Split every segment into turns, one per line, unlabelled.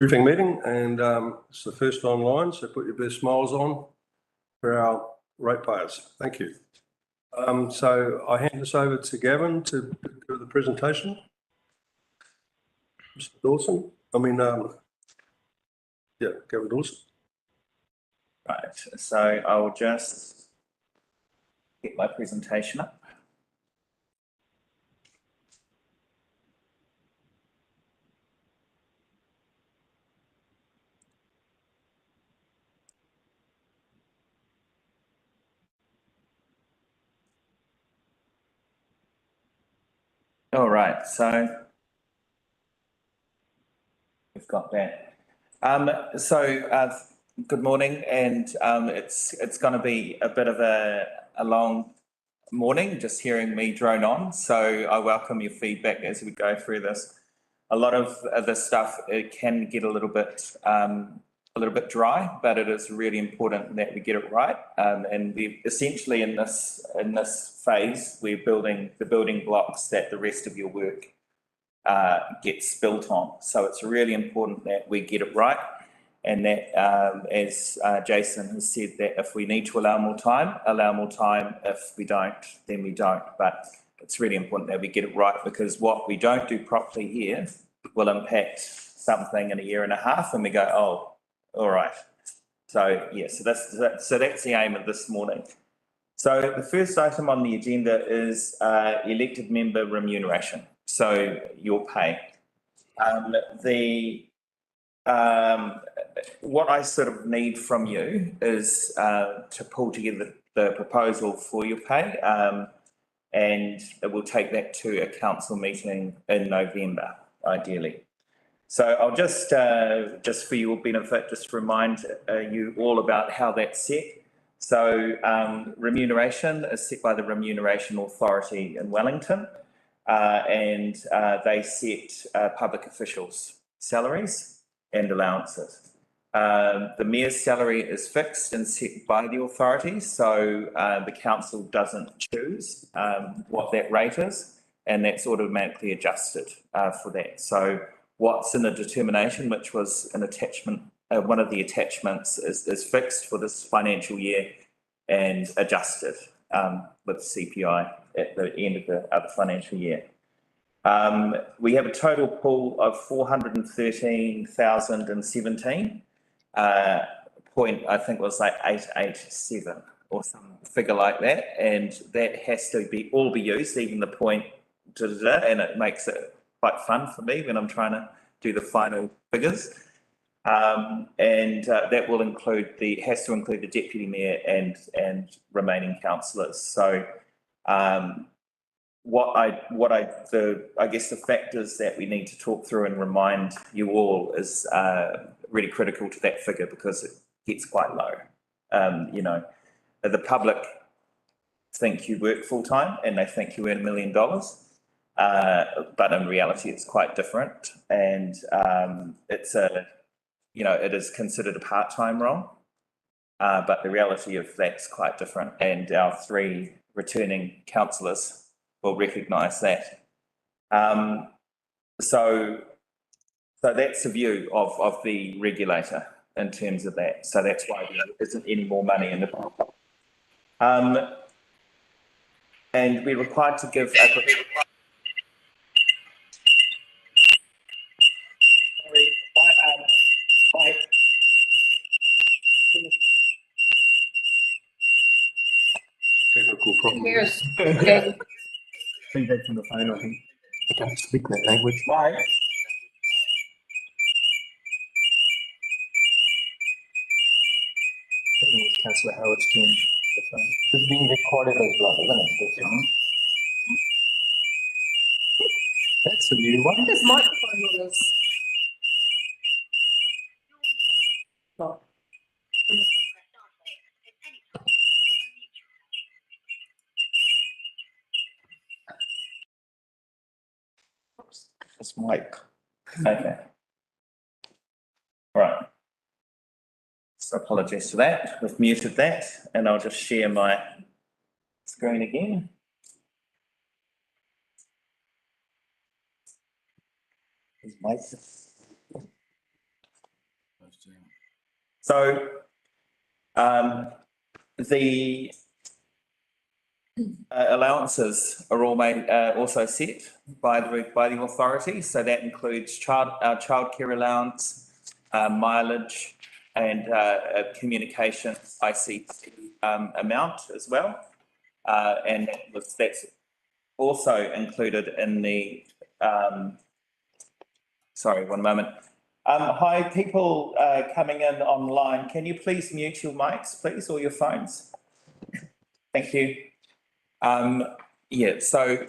Briefing meeting, and it's the first online, so put your best smiles on for our ratepayers. Thank you. So I hand this over to Gavin to do the presentation. Mr. Dawson, Gavin Dawson.
Right, so I'll just get my presentation up. All right, so we've got that. Good morning, and it's going to be a bit of a long morning, just hearing me drone on. So I welcome your feedback as we go through this. A lot of this stuff, it can get a little bit dry, but it is really important that we get it right. And we essentially in this phase, we're building the building blocks that the rest of your work gets built on. So it's really important that we get it right, and that as Jason has said, that if we need to allow more time. If we don't, then we don't. But it's really important that we get it right, because what we don't do properly here will impact something in a year and a half, and we go, oh, all right. So yeah, so that's the aim of this morning. So the first item on the agenda is elected member remuneration. So your pay. What I sort of need from you is to pull together the proposal for your pay, and we'll take that to a council meeting in November, ideally. So I'll just for your benefit, just remind you all about how that's set. So remuneration is set by the Remuneration Authority in Wellington, and they set public officials' salaries and allowances. The mayor's salary is fixed and set by the authority, so the council doesn't choose what that rate is, and that's automatically adjusted for that. So what's in the determination, which was an attachment, one of the attachments, is fixed for this financial year and adjusted with CPI at the end of the other financial year. We have a total pool of 413,017. Point, I think it was like 887 or some figure like that, and that has to be all be used, even the point, and it makes it quite fun for me when I'm trying to do the final figures. That will include has to include the deputy mayor and remaining councillors. So I guess the factors that we need to talk through and remind you all is really critical to that figure, because it gets quite low. You know, the public think you work full time and they think you earn $1 million, but in reality it's quite different, and it is considered a part-time role, but the reality of that's quite different, and our 3 returning councillors will recognise that. So that's the view of the regulator in terms of that. So that's why there isn't any more money in the pocket. And we're required to give
Technical problem.
Here's
Feedback from the phone, I think.
I don't speak that language.
Mike.
I think it's Councillor Howard's doing the phone.
It's being recorded as well, isn't it?
That's a new one.
this microphone on us. Oh.
It's Mike. Okay. All right. So apologies for that. We've muted that, and I'll just share my screen again. Is Mike? So, the allowances are all made, also set by the authority. So that includes childcare allowance, mileage, and communications ICT amount as well. And that's also included in the, sorry, one moment. Hi, people coming in online. Can you please mute your mics, please, or your phones? Thank you. Yeah, so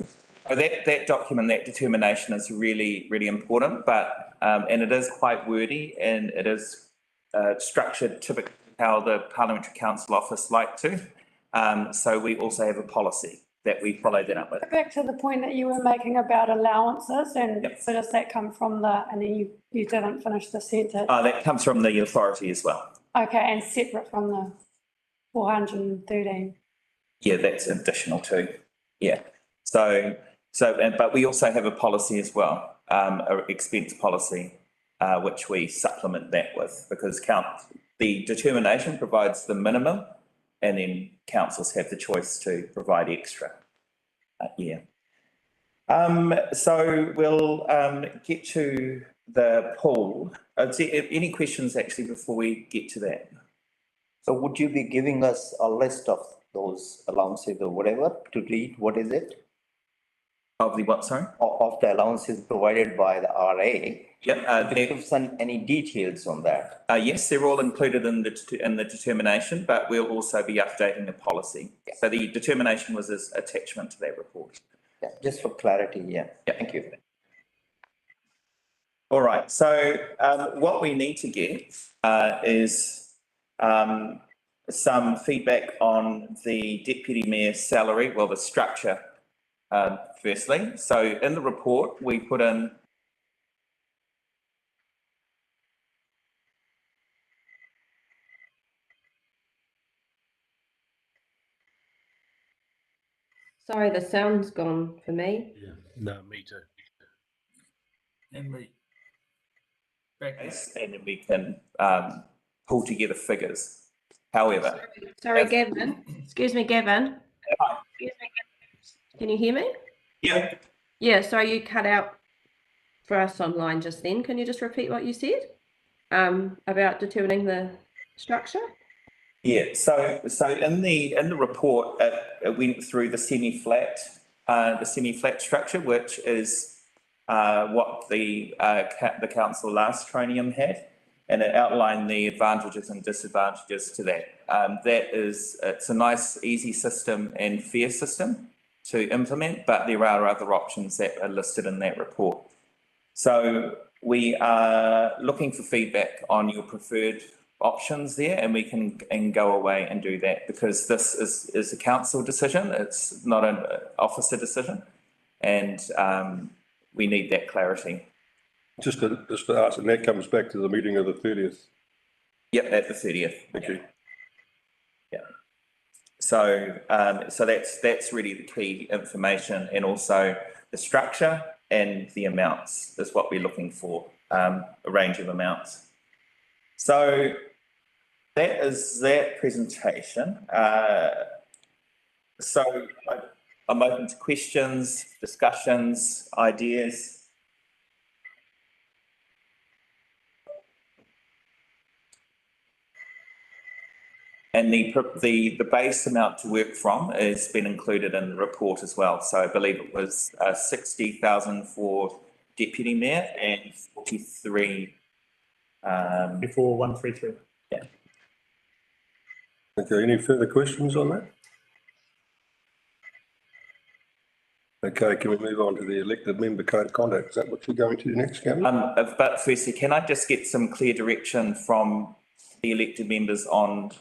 that document, that determination is really, really important, but, and it is quite wordy and it is structured typically how the Parliamentary Council Office like to. So we also have a policy that we follow that up with.
Back to the point that you were making about allowances, and
Yep.
so does that come from the, and then you didn't finish the sentence.
That comes from the authority as well.
Okay, and separate from the 413.
Yeah, that's additional too. Yeah. But we also have a policy as well, a expense policy, which we supplement that with, because the determination provides the minimum and then councils have the choice to provide extra. Yeah. So we'll get to the pool. Is there any questions actually before we get to that?
So would you be giving us a list of those allowances or whatever to read? What is it?
Of the what, sorry?
Of the allowances provided by the RA?
Yeah,
Give us any details on that.
yes, they're all included in the determination, but we'll also be updating the policy.
Yeah.
So the determination was as attachment to that report.
Yeah, just for clarity, yeah.
Yeah.
Thank you.
All right, so what we need to get is some feedback on the deputy mayor's salary, well, the structure, firstly. So in the report, we put in
Sorry, the sound's gone for me.
Yeah, no, me too.
And we. Back.
and then we can pull together figures. However,
Sorry,
Yes.
Gavin. Excuse me, Gavin. Can you hear me?
yeah,
Yeah, sorry, you cut out for us online just then. Can you just repeat what you said about determining the structure?
yeah. So in the report, it went through the semi-flat structure, which is what the council last tronium had, and it outlined the advantages and disadvantages to that. It's a nice, easy system and fair system to implement, but there are other options that are listed in that report. So we are looking for feedback on your preferred options there, and we can go away and do that, because this is a council decision. It's not an officer decision, and we need that clarity.
Just to ask, and that comes back to the meeting of the 30th.
Yep, at the 30th.
Thank you.
Yeah. So that's really the key information, and also the structure and the amounts is what we're looking for, a range of amounts. So that is that presentation. So I'm open to questions, discussions, ideas. And the base amount to work from has been included in the report as well. So I believe it was 60,000 for deputy mayor and 43.
Before 133.
Okay, any further questions on that? Okay, can we move on to the elected member code of conduct? Is that what you're going to next, Gavin?
But firstly, can I just get some clear direction from the elected members on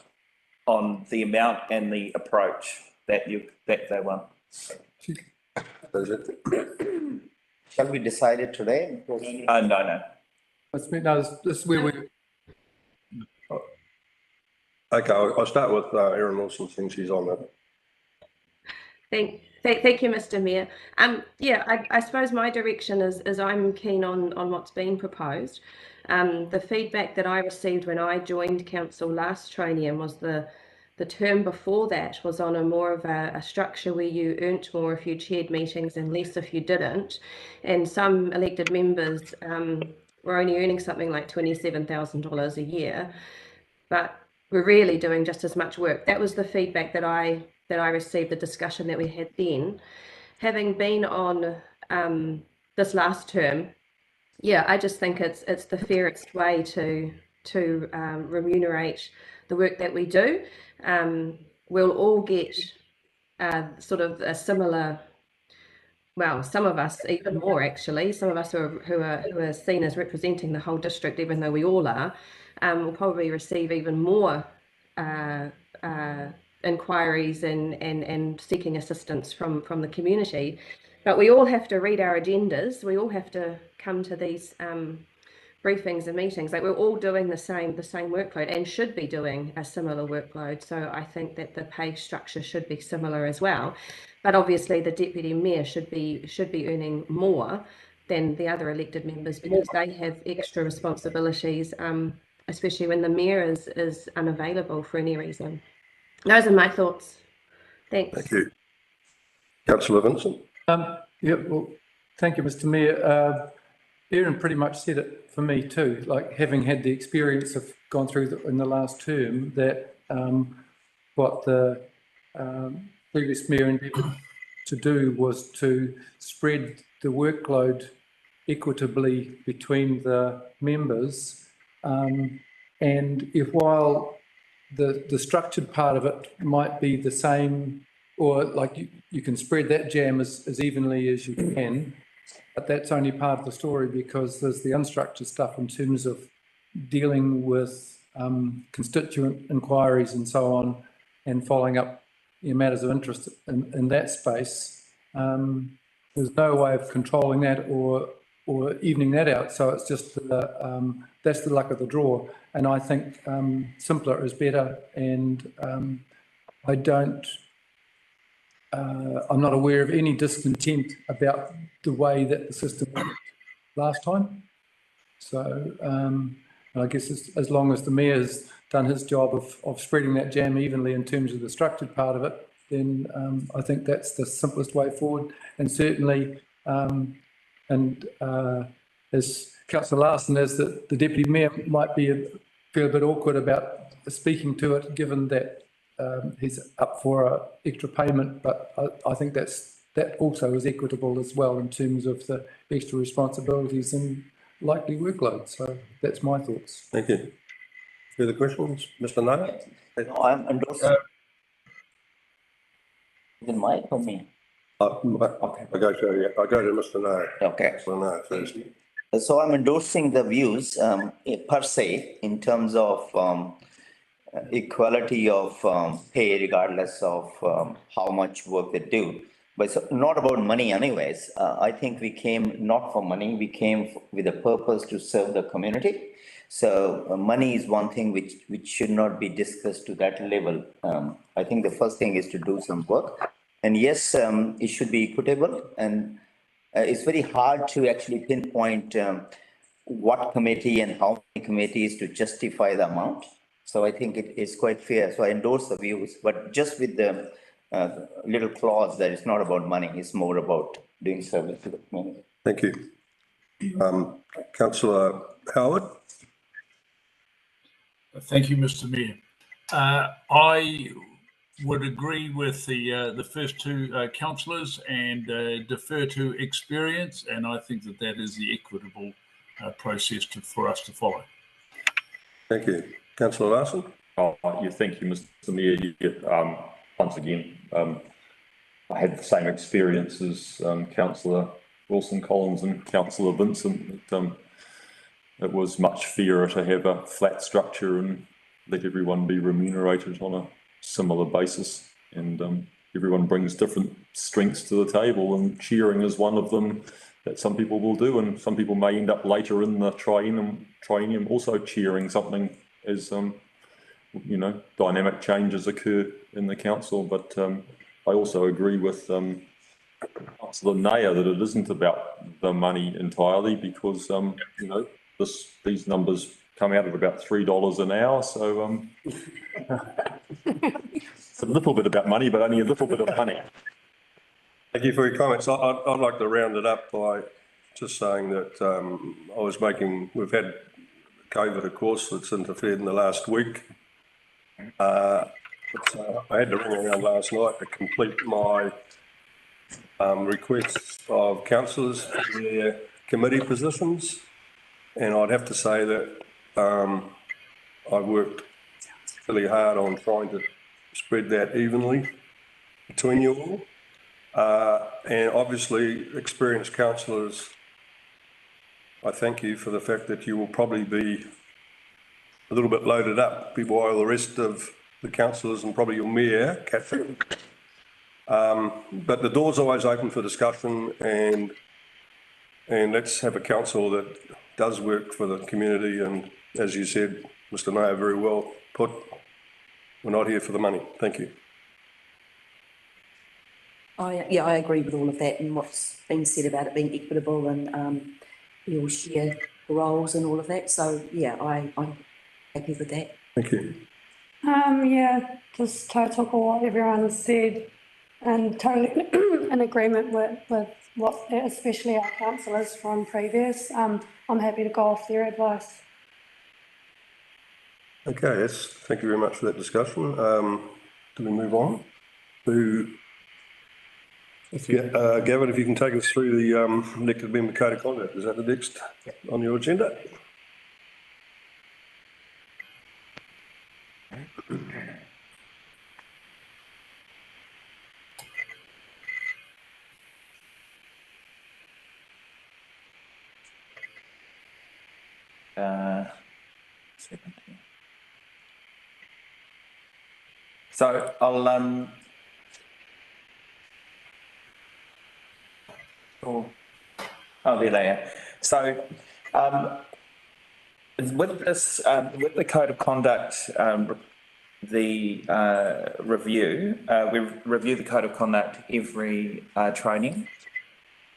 the amount and the approach that they want?
Is it-
Shall we decide it today?
No.
This is where we.
Okay, I'll start with Erin Wilson since she's on that.
Thank you, Mr. Mayor. Yeah, I suppose my direction is I'm keen on what's being proposed. The feedback that I received when I joined council last training was the term before that was on a more of a structure where you earned more if you chaired meetings and less if you didn't. And some elected members were only earning something like $27,000 a year, but we're really doing just as much work. That was the feedback that I received, the discussion that we had then. Having been on this last term, yeah, I just think it's the fairest way to remunerate the work that we do. We'll all get sort of a similar. Well, some of us even more actually. Some of us who are seen as representing the whole district, even though we all are, will probably receive even more inquiries and seeking assistance from the community. But we all have to read our agendas. We all have to come to these briefings and meetings. Like we're all doing the same workload and should be doing a similar workload. So I think that the pay structure should be similar as well. But obviously the deputy mayor should be earning more than the other elected members because they have extra responsibilities, especially when the mayor is unavailable for any reason. Those are my thoughts. Thanks.
Thank you. Councillor Vincent.
Yeah, well, thank you, Mr. Mayor. Erin pretty much said it for me too, like having had the experience of gone through in the last term that what the previous mayor endeavoured to do was to spread the workload equitably between the members. And if while the structured part of it might be the same, or like you can spread that jam as evenly as you can, but that's only part of the story because there's the unstructured stuff in terms of dealing with constituent inquiries and so on and following up matters of interest in that space. There's no way of controlling that or evening that out. So it's just that's the luck of the draw. And I think simpler is better. And I'm not aware of any discontent about the way that the system worked last time. So I guess as long as the mayor's done his job of spreading that jam evenly in terms of the structured part of it, then I think that's the simplest way forward. And certainly, as Councillor Larson, as the deputy mayor might feel a bit awkward about speaking to it, given that he's up for extra payment, but I think that also is equitable as well in terms of the extra responsibilities and likely workload. So that's my thoughts.
Thank you. Further questions? Mr. Nair?
No, I'm endorsing. The mic for me.
Okay. I go to Mr. Nair.
Okay.
Mr. Nair first.
So I'm endorsing the views per se in terms of equality of pay regardless of how much work they do. But it's not about money anyways. I think we came not for money, we came with a purpose to serve the community. So money is one thing which should not be discussed to that level. I think the first thing is to do some work. And yes, it should be equitable. And it's very hard to actually pinpoint what committee and how many committees to justify the amount. So I think it is quite fair. So I endorse the views, but just with the little clause that it's not about money, it's more about doing service to the community.
Thank you. Councillor Howard.
Thank you, Mr. Mayor. I would agree with the first two councillors and defer to experience, and I think that is the equitable process for us to follow.
Thank you. Councillor Larson.
Yeah, thank you, Mr. Mayor. Once again, I had the same experience as Councillor Wilson-Collins and Councillor Vincent. It was much fairer to have a flat structure and let everyone be remunerated on a similar basis. And everyone brings different strengths to the table, and cheering is one of them that some people will do, and some people may end up later in the triennium also cheering something as dynamic changes occur in the council. But I also agree with Councillor Nair that it isn't about the money entirely because, these numbers come out at about $3 an hour. So it's a little bit about money, but only a little bit of money.
Thank you for your comments. I'd like to round it up by just saying that we've had COVID, of course, that's interfered in the last week. I had to ring around last night to complete my requests of councillors for their committee positions. And I'd have to say that I've worked really hard on trying to spread that evenly between you all. And obviously, experienced councillors, I thank you for the fact that you will probably be a little bit loaded up while the rest of the councillors and probably your mayor, Catherine. But the door's always open for discussion, and let's have a council that does work for the community. And as you said, Mr. Nair, very well put, we're not here for the money. Thank you.
I agree with all of that and what's been said about it being equitable and we all share the roles and all of that. So yeah, I'm happy with that.
Thank you.
Yeah, just total what everyone said and totally in agreement with what, especially our councillors from previous. I'm happy to go off their advice.
Okay, thank you very much for that discussion. Do we move on to Gavin, if you can take us through the elected member code of conduct. Is that the next on your agenda?
So I'll oh, there they are. So with this, with the code of conduct, the review, we review the code of conduct every training.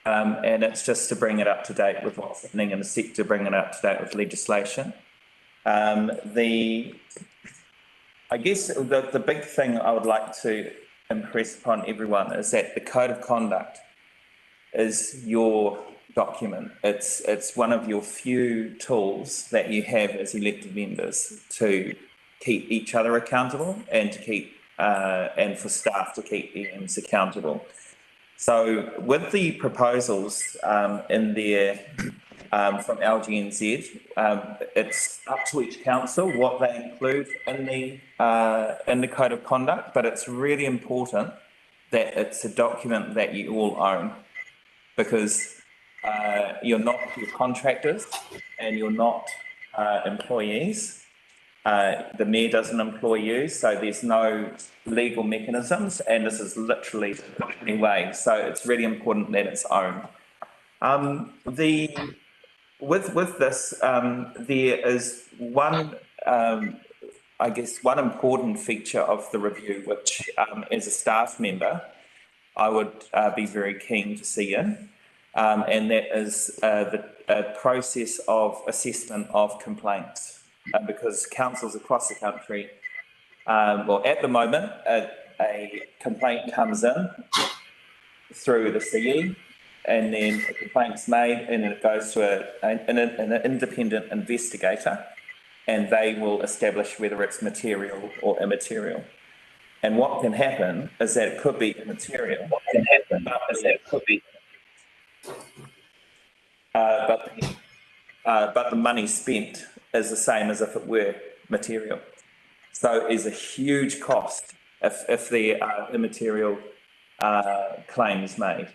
And it's just to bring it up to date with what's happening in the sector, bring it up to date with legislation. I guess the big thing I would like to impress upon everyone is that the code of conduct is your document. It's one of your few tools that you have as elected members to keep each other accountable and to keep and for staff to keep EMs accountable. So with the proposals in there from LGNZ, it's up to each council what they include in the code of conduct, but it's really important that it's a document that you all own, because you're not your contractors and you're not employees. The mayor doesn't employ you, so there's no legal mechanisms, and this is literally the only way. So it's really important that it's owned. With this, there is one, I guess, one important feature of the review, which as a staff member, I would be very keen to see in, and that is the process of assessment of complaints. Because councils across the country, well, at the moment, a complaint comes in through the CE, and then a complaint's made, and then it goes to an independent investigator, and they will establish whether it's material or immaterial. And what can happen is that it could be immaterial. What can happen is that it could be, but the money spent is the same as if it were material. So there's a huge cost if there are immaterial claims made.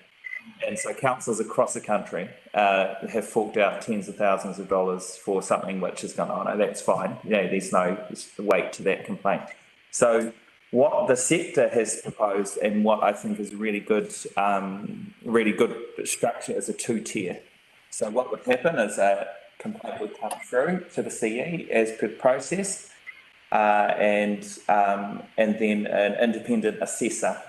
And so councils across the country have forked out tens of thousands of dollars for something which is going, oh no, that's fine. Yeah, there's no weight to that complaint. So what the sector has proposed, and what I think is really good structure, is a two-tier. So what would happen is a complaint would come through to the CE as per process, and then an independent assessor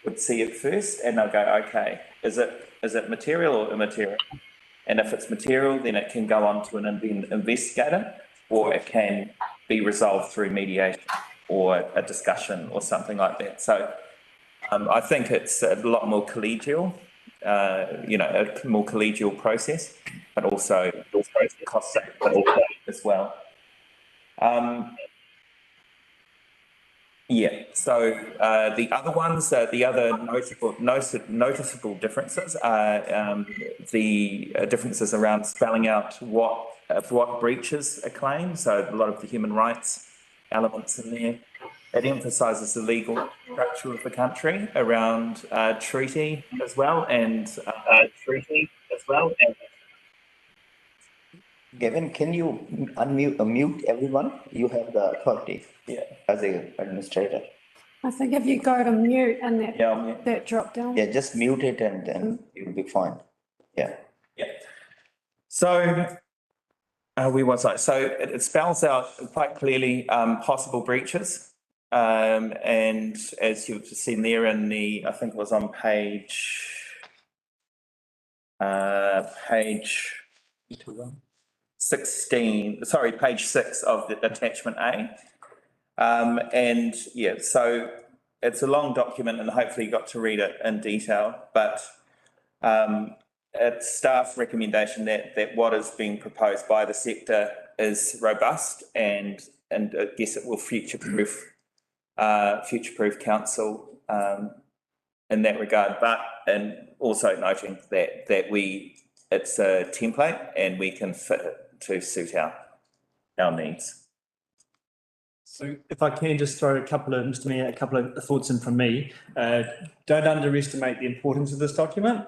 would see it first and they'll go, okay, is it material or immaterial? And if it's material, then it can go on to an investigator, or it can be resolved through mediation or a discussion or something like that. So I think it's a lot more collegial, a more collegial process, but also cost saving as well. So the other ones, the other noticeable differences are the differences around spelling out what breaches a claim. So a lot of the human rights elements in there. It emphasises the legal structure of the country around treaty as well, and
Gavin, can you mute everyone? You have the authority as a administrator.
I think if you go to mute and
I'll mute.
that drop down.
Yeah, just mute it and then you'll be fine. Yeah.
So so it spells out quite clearly possible breaches, and as you've seen there in the, I think it was on page 16, sorry, page 6 of the attachment A. So it's a long document and hopefully you got to read it in detail, but it's staff recommendation that what is being proposed by the sector is robust and I guess it will future-proof council in that regard, and also noting that it's a template and we can fit it to suit our needs.
So if I can just throw a couple of thoughts in from me. Don't underestimate the importance of this document.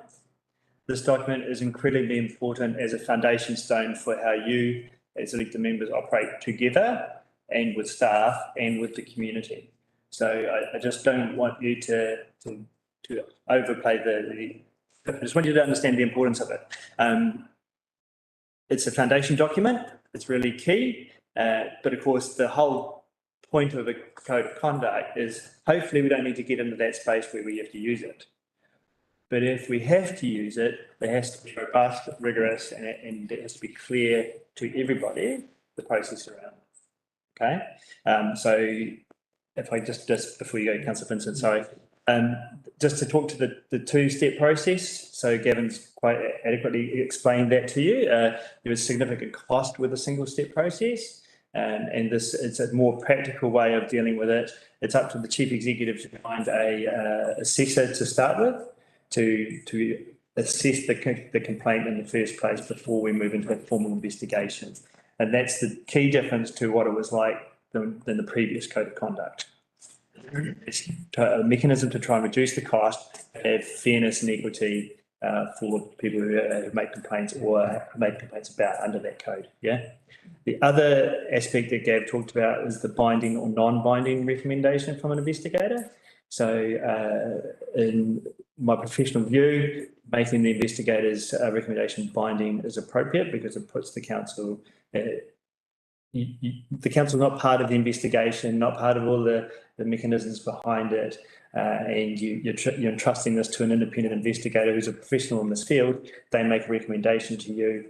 This document is incredibly important as a foundation stone for how you as elected members operate together and with staff and with the community. So I just don't want you to overplay I just want you to understand the importance of it. It's a foundation document. It's really key. But of course, the whole point of a code of conduct is hopefully we don't need to get into that space where we have to use it. But if we have to use it, it has to be robust, rigorous, and it has to be clear to everybody the process around it. Okay? So if I just before you go, Councillor Vincent, sorry. Just to talk to the two-step process. So Gavin's quite adequately explained that to you. There is significant cost with a single-step process, and it's a more practical way of dealing with it. It's up to the chief executive to find a assessor to start with to assess the complaint in the first place before we move into a formal investigation. And that's the key difference to what it was like than the previous code of conduct. It's a mechanism to try and reduce the cost, have fairness and equity for people who make complaints or have made complaints about under that code. Yeah. The other aspect that Gav talked about is the binding or non-binding recommendation from an investigator. So in my professional view, making the investigator's recommendation binding is appropriate because it puts the council the council not part of the investigation, not part of all the mechanisms behind it, and you're entrusting this to an independent investigator who's a professional in this field. They make a recommendation to you.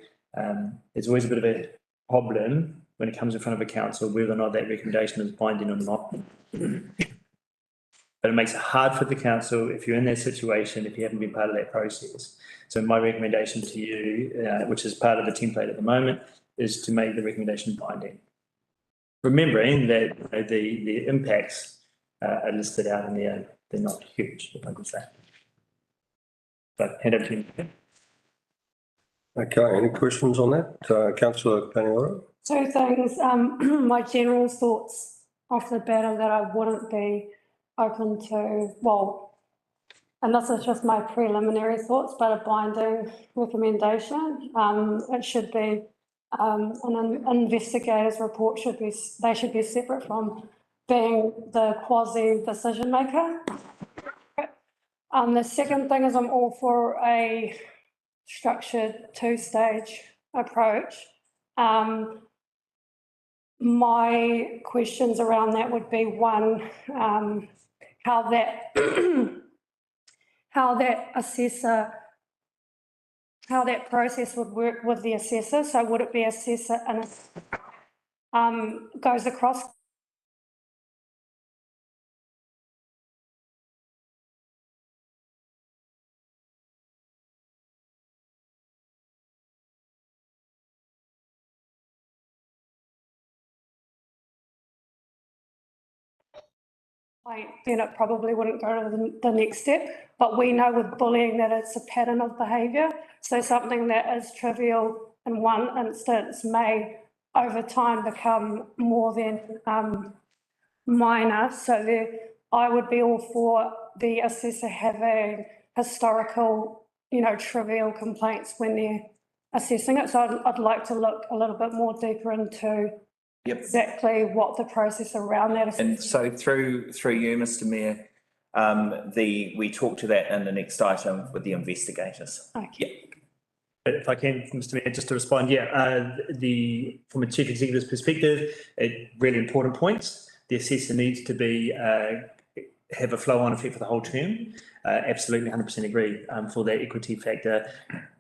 There's always a bit of a problem when it comes in front of a council whether or not that recommendation is binding or not. But it makes it hard for the council if you're in that situation, if you haven't been part of that process. So my recommendation to you, which is part of the template at the moment, is to make the recommendation binding. Remembering that the impacts are listed out in there, they're not huge, if I could say. But hand over to you.
Okay, any questions on that? Councillor Paniora?
Two things. My general thoughts off the bat are that I wouldn't be open to, well, and this is just my preliminary thoughts, but a binding recommendation. It should be an investigator's report should be separate from being the quasi decision maker. The second thing is I'm all for a structured two-stage approach. My questions around that would be one, how that how that process would work with the assessor. So would it be assessor and goes across? Then it probably wouldn't go to the next step. But we know with bullying that it's a pattern of behaviour. So something that is trivial in one instance may over time become more than minor. So I would be all for the assessor having historical, trivial complaints when they're assessing it. So I'd like to look a little bit more deeper into exactly what the process around that is.
And so through you, Mr. Mayor, we talked to that in the next item with the investigators.
Okay.
If I can, Mr. Mayor, just to respond, from a chief executive's perspective, really important points. The assessor needs to be have a flow-on effect for the whole term. Absolutely, 100% agree for that equity factor.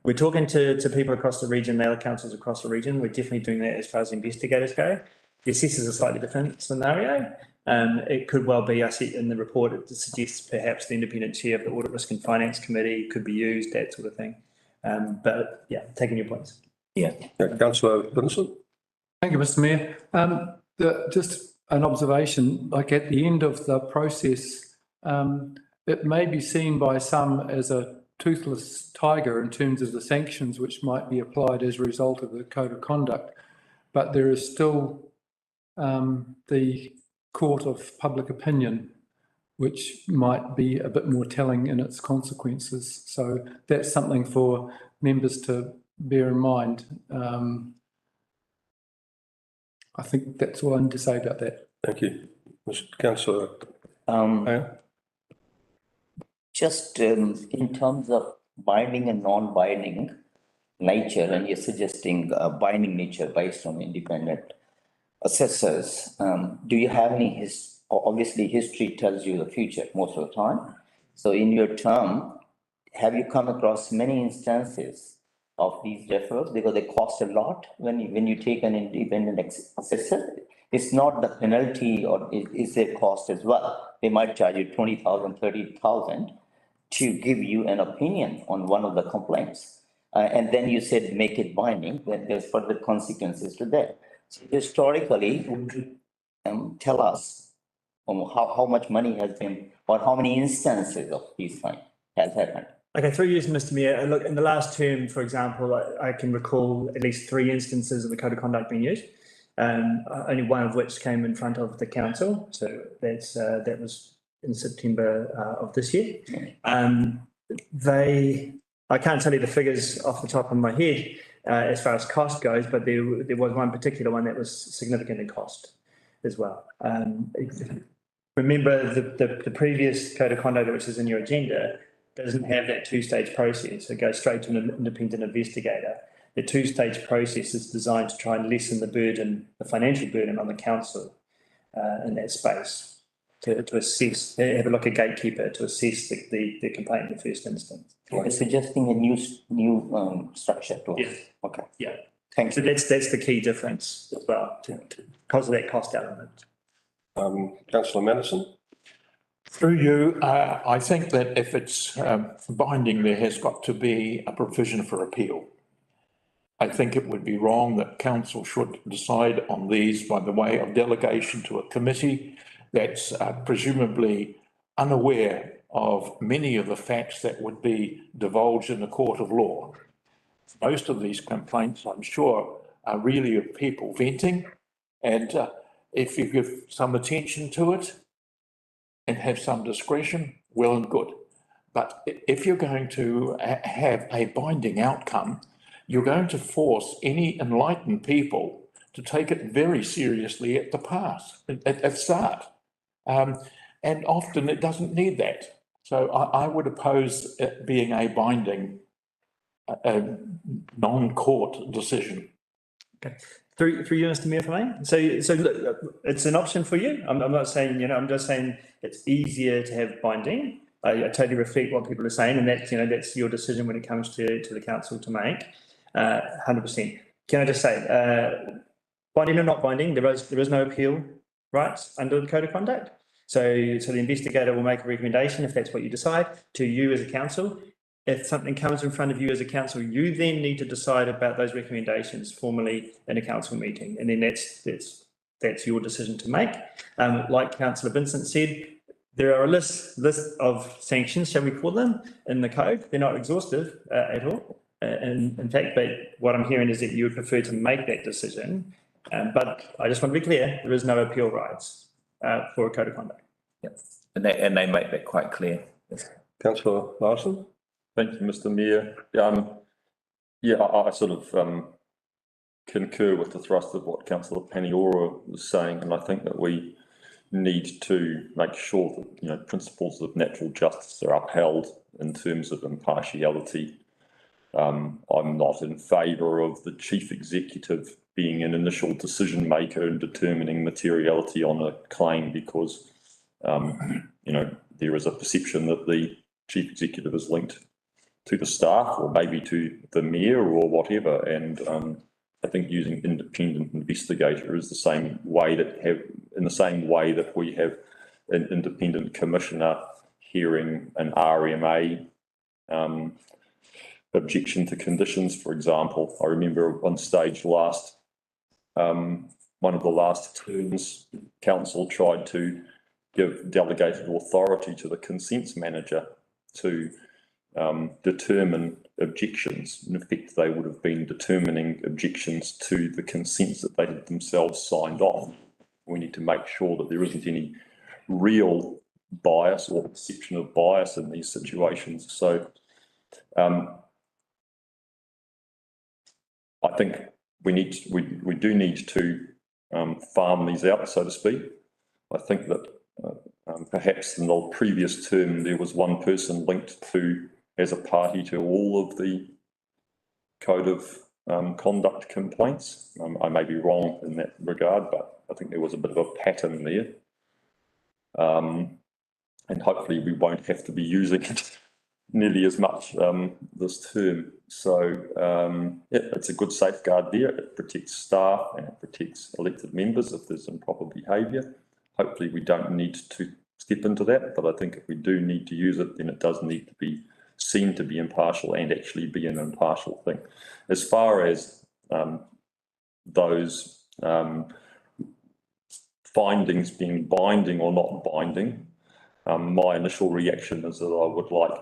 We're talking to people across the region, the other councils across the region. We're definitely doing that as far as investigators go. The assessor's a slightly different scenario. It could well be, I see in the report, it suggests perhaps the independent chair of the Audit Risk and Finance Committee could be used, that sort of thing. But yeah, taking your points.
Yeah.
Councillor Vincent.
Thank you, Mr. Mayor. Just an observation, like at the end of the process, it may be seen by some as a toothless tiger in terms of the sanctions which might be applied as a result of the code of conduct, but there is still the court of public opinion, which might be a bit more telling in its consequences. So that's something for members to bear in mind. I think that's all I need to say about that.
Thank you. Councillor.
Just in terms of binding and non-binding nature, and you're suggesting binding nature based on independent assessors, do you have any obviously history tells you the future most of the time. So in your term, have you come across many instances of these referrals? Because they cost a lot when you take an independent assessor. It's not the penalty, or is there cost as well? They might charge you 20,000, 30,000 to give you an opinion on one of the complaints. And then you said make it binding, then there's further consequences to that. So historically, would you tell us how much money has been, or how many instances of these things has happened?
Okay, 3 years, Mr. Mayor. Look, in the last term, for example, I can recall at least 3 instances of the code of conduct being used. Only one of which came in front of the council. So that was in September of this year. I can't tell you the figures off the top of my head as far as cost goes, but there was one particular one that was significant in cost as well. Remember the previous code of conduct, which is in your agenda, doesn't have that two-stage process. It goes straight to an independent investigator. The two-stage process is designed to try and lessen the burden, the financial burden on the council in that space, to assess, have a look at gatekeeper to assess the complaint in the first instance.
You're suggesting a new structure to us?
Yes.
Okay.
Yeah.
Thanks.
So that's the key difference as well, because of that cost element.
Councillor Madison.
Through you, I think that if it's binding, there has got to be a provision for appeal. I think it would be wrong that council should decide on these by the way of delegation to a committee that's presumably unaware of many of the facts that would be divulged in a court of law. Most of these complaints, I'm sure, are really of people venting, and if you give some attention to it and have some discretion, well and good. But if you're going to have a binding outcome, you're going to force any enlightened people to take it very seriously at the start. And often it doesn't need that. So I would oppose it being a binding non-court decision.
Okay. Through you, Mr. Mayor, for me. So look, it's an option for you. I'm not saying, I'm just saying it's easier to have binding, I totally reflect what people are saying, and that's, that's your decision when it comes to the council to make, 100%. Can I just say, binding or not binding, there is no appeal rights under the code of conduct. So the investigator will make a recommendation if that's what you decide to you as a council. If something comes in front of you as a council, you then need to decide about those recommendations formally in a council meeting, and then that's your decision to make. Like Councillor Vincent said, there are a list of sanctions, shall we call them, in the code. They're not exhaustive at all. In fact, but what I'm hearing is that you would prefer to make that decision. But I just want to be clear, there is no appeal rights for a code of conduct.
Yep. And they make that quite clear.
Councillor Larson?
Thank you, Mr Mayor. I sort of concur with the thrust of what Councillor Paniora was saying, and I think that we need to make sure that principles of natural justice are upheld in terms of impartiality. I'm not in favour of the chief executive being an initial decision maker in determining materiality on a claim, because there is a perception that the chief executive is linked to the staff or maybe to the mayor or whatever, and I think using independent investigator is the same way that we have an independent commissioner hearing an RMA objection to conditions, for example. I remember on stage one of the last terms, council tried to give delegated authority to the consents manager to determine objections. In effect, they would have been determining objections to the consents that they had themselves signed on. We need to make sure that there isn't any real bias or perception of bias in these situations. So I think we do need to farm these out, so to speak. I think that perhaps in the previous term there was one person linked to as a party to all of the code of conduct complaints. I may be wrong in that regard, but I think there was a bit of a pattern there. And hopefully we won't have to be using it nearly as much this term. So it's a good safeguard there. It protects staff and it protects elected members if there's improper behaviour. Hopefully we don't need to step into that, but I think if we do need to use it, then it does need to be seen to be impartial and actually be an impartial thing. As far as those findings being binding or not binding, my initial reaction is that I would like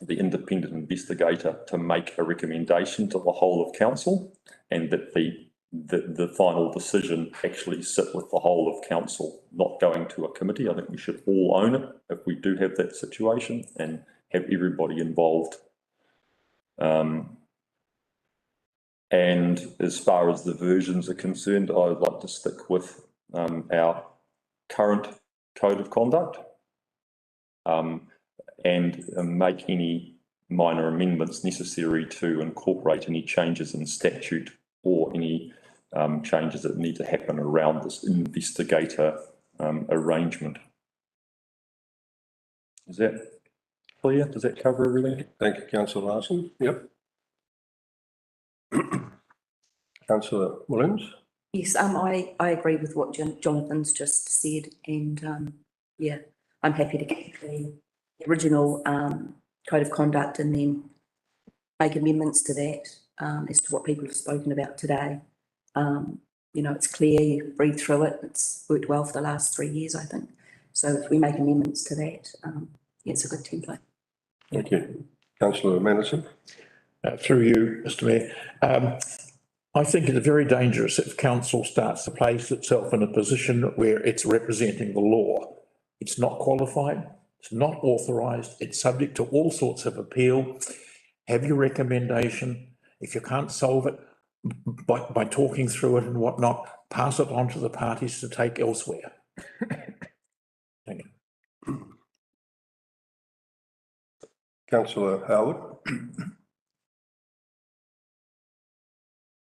the independent investigator to make a recommendation to the whole of council, and that the final decision actually sit with the whole of council, not going to a committee. I think we should all own it if we do have that situation and have everybody involved. And as far as the versions are concerned, I would like to stick with our current code of conduct and make any minor amendments necessary to incorporate any changes in statute or any changes that need to happen around this investigator arrangement. Is that clear? Does that cover everything?
Thank you, Councillor Larson. Yep. Councillor Williams?
Yes, I agree with what Jonathan's just said, and yeah, I'm happy to keep the original code of conduct and then make amendments to that as to what people have spoken about today. It's clear, you read through it, it's worked well for the last 3 years, I think. So if we make amendments to that, it's a good template.
Thank you. Councillor Manderson?
Through you, Mr Mayor. I think it's very dangerous if council starts to place itself in a position where it's representing the law. It's not qualified, it's not authorised, it's subject to all sorts of appeal. Have your recommendation. If you can't solve it by talking through it and whatnot, pass it on to the parties to take elsewhere. Thank you.
Councillor Howard?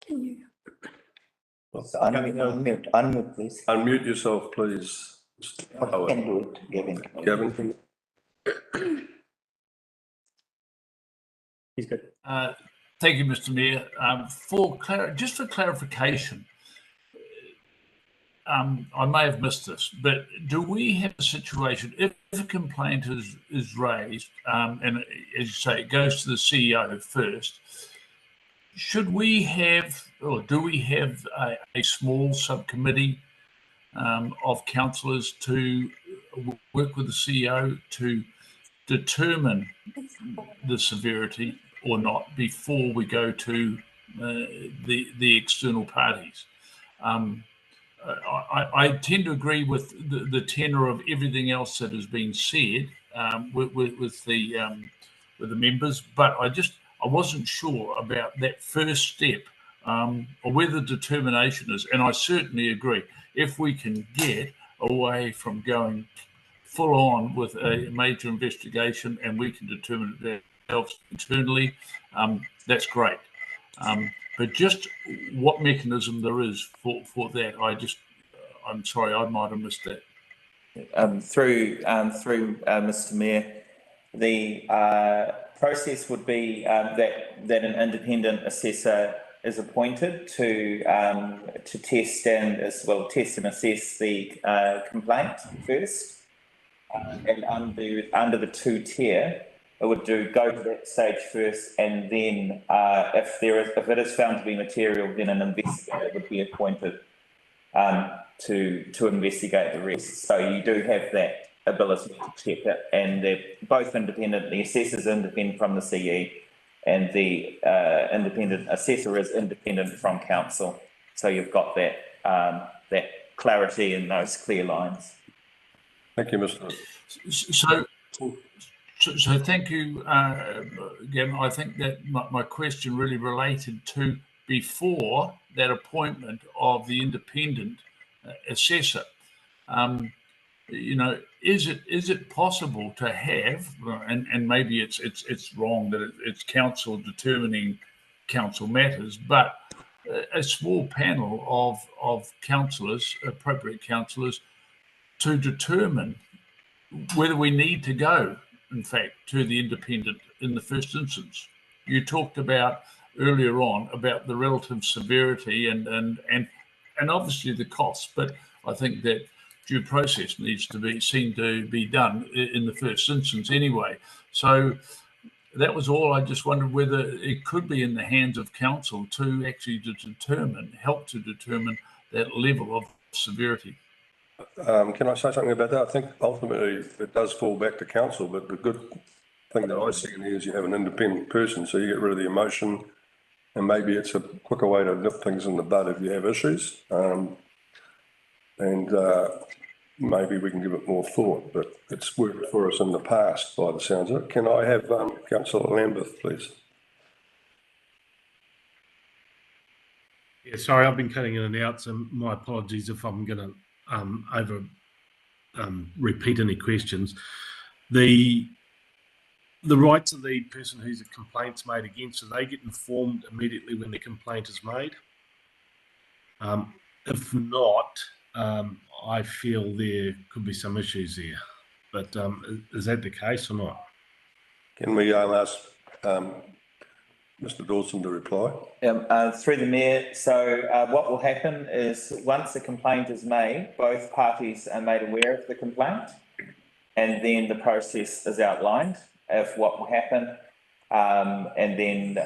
Can you?
Unmute, please.
Unmute yourself, please.
You can do it, Gavin.
Gavin?
He's good.
Thank you, Mr. Mayor. Just for clarification, I may have missed this, but do we have a situation if a complaint is raised, and as you say, it goes to the CEO first? Should we have, or do we have a small subcommittee of councillors to work with the CEO to determine the severity or not before we go to the external parties? I tend to agree with the tenor of everything else that has been said with the members, but I wasn't sure about that first step or where the determination is. And I certainly agree, if we can get away from going full on with a major investigation and we can determine it ourselves internally, that's great. But just what mechanism there is for that, I'm sorry, I might have missed that.
Through Mr. Mayor, the process would be that an independent assessor is appointed to test and assess the complaint first, and under the 2-tier, it would go to that stage first, and then if it is found to be material, then an investigator would be appointed to investigate the rest. So you do have that ability to check it, and they're both independent. The assessor's independent from the CE, and the independent assessor is independent from council. So you've got that clarity in those clear lines.
Thank you, Mr.
So thank you, Gavin. I think that my question really related to before that appointment of the independent assessor. Is it possible to have, and maybe it's wrong that it's council determining council matters, but a small panel of councillors, appropriate councillors, to determine whether we need to go, in fact, to the independent in the first instance. You talked about earlier on about the relative severity and obviously the costs, but I think that due process needs to be seen to be done in the first instance anyway. So that was all. I just wondered whether it could be in the hands of council to actually help to determine that level of severity.
Can I say something about that? I think ultimately it does fall back to council, but the good thing that I see in here is you have an independent person, so you get rid of the emotion, and maybe it's a quicker way to nip things in the bud if you have issues. Maybe we can give it more thought, but it's worked for us in the past by the sounds of it. Can I have Councillor Lambeth, please?
Yeah, sorry, I've been cutting in and out, so my apologies if I'm going to repeat any questions. The rights of the person whose a complaint's made against, so they get informed immediately when the complaint is made. If not, I feel there could be some issues there, but is that the case or not?
Can we ask Mr. Dawson to reply?
Through the Mayor, so what will happen is once a complaint is made, both parties are made aware of the complaint, and then the process is outlined of what will happen, and then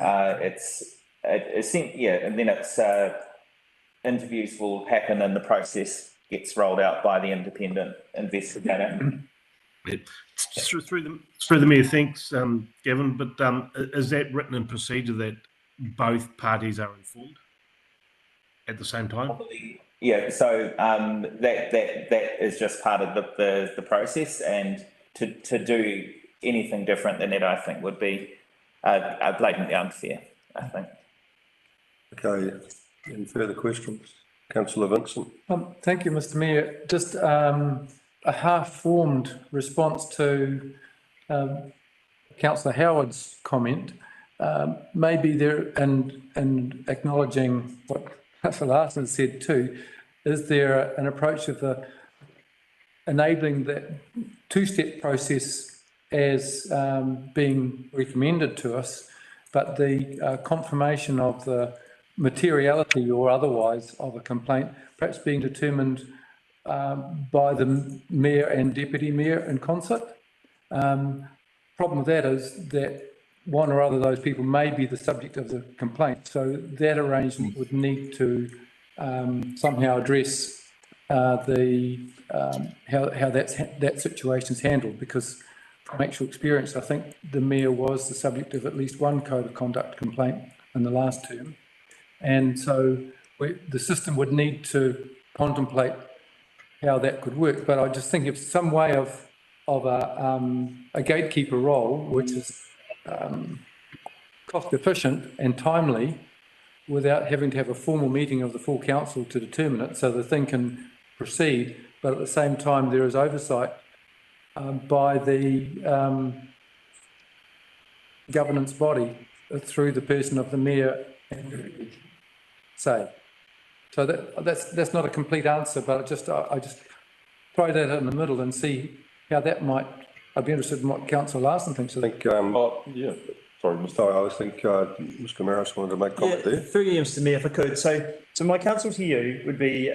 interviews will happen and the process gets rolled out by the independent investigator.
Through the Mayor, thanks, Gavin, but is that written in procedure that both parties are informed at the same time?
Yeah, so that is just part of the process, and to do anything different than that, I think, would be blatantly unfair, I think.
Okay, any further questions? Councillor Vincent.
Thank you, Mr. Mayor. Just a half-formed response to Councillor Howard's comment. Maybe there, and acknowledging what Councillor Larson said too, is there an approach of enabling that two-step process as being recommended to us, but the confirmation of the materiality or otherwise of a complaint perhaps being determined by the mayor and deputy mayor in concert. Problem with that is that one or other of those people may be the subject of the complaint, so that arrangement would need to somehow address how that situation's handled, because from actual experience, I think the mayor was the subject of at least one code of conduct complaint in the last term. And so the system would need to contemplate how that could work. But I just think it's some way of a gatekeeper role, which is cost efficient and timely, without having to have a formal meeting of the full council to determine it, so the thing can proceed. But at the same time, there is oversight by the governance body through the person of the mayor and say. So that's not a complete answer, but I just throw that in the middle and see how that might. I'd be interested in what Councillor Larson thinks.
I think.
Yeah. Sorry, Mr.
Sorry, I think Mr. Maris wanted to make comment there.
Through you, Mr. Mayor, if I could. So my counsel to you would be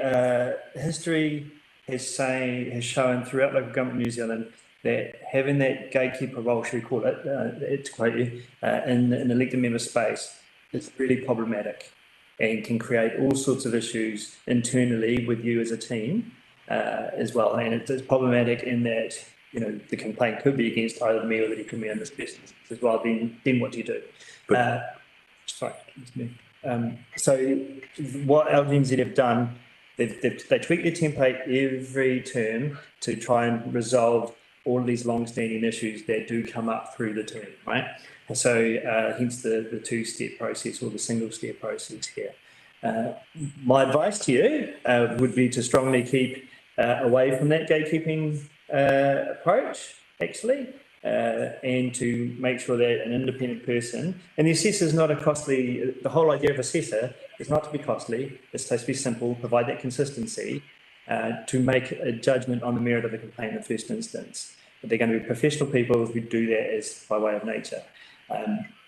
history has shown throughout local government New Zealand that having that gatekeeper role, should we call it, to quote you, in an elected member space is really problematic and can create all sorts of issues internally with you as a team as well. And it's problematic in that, you know, the complaint could be against either the mayor or the deputy mayor in this business as well. Then what do you do? Sorry, so what LGNZ have done, they tweak their template every term to try and resolve all of these long-standing issues that do come up through the term, right? So hence the two-step process or the single-step process here. My advice to you would be to strongly keep away from that gatekeeping approach, actually, and to make sure that an independent person, and the assessor is not a costly, the whole idea of assessor is not to be costly, it's supposed to be simple, provide that consistency to make a judgment on the merit of the complaint in the first instance. But they're going to be professional people who do that as by way of nature.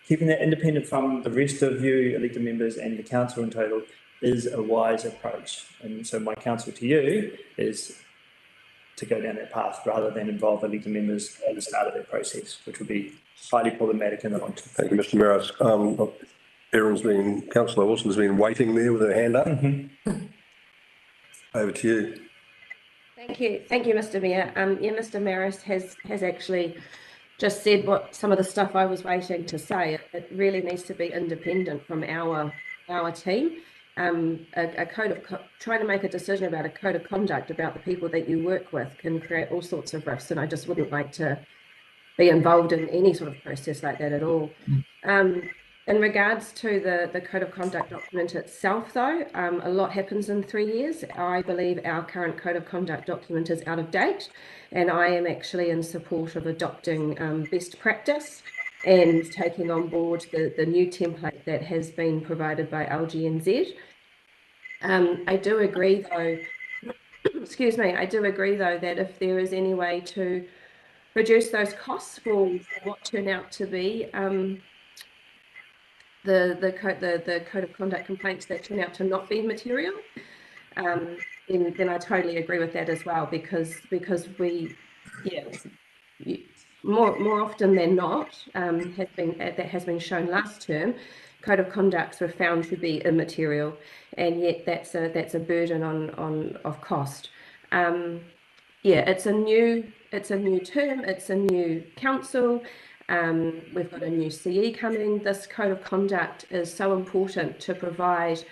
Keeping that independent from the rest of you elected members and the council in total is a wise approach. And so my counsel to you is to go down that path rather than involve elected members at the start of that process, which would be highly problematic in the long term.
Thank you, Mr. Maris. Councillor Wilson's been waiting there with her hand up. Over to you.
Thank you, Mr. Mayor. Yeah, Mr. Maris has actually just said what some of the stuff I was waiting to say. It really needs to be independent from our team. A code of trying to make a decision about a code of conduct about the people that you work with can create all sorts of risks, and I just wouldn't like to be involved in any sort of process like that at all. In regards to the code of conduct document itself, though, a lot happens in 3 years. I believe our current code of conduct document is out of date, and I am actually in support of adopting best practice and taking on board the new template that has been provided by LGNZ. I do agree, though, excuse me, I do agree, though, that if there is any way to reduce those costs for what turn out to be the code of conduct complaints that turn out to not be material, then I totally agree with that as well, because we, yeah, more often than not, that has been shown last term, code of conducts were found to be immaterial, and yet that's a burden of cost. Yeah, it's a new term, it's a new council. We've got a new CE coming. This code of conduct is so important to provide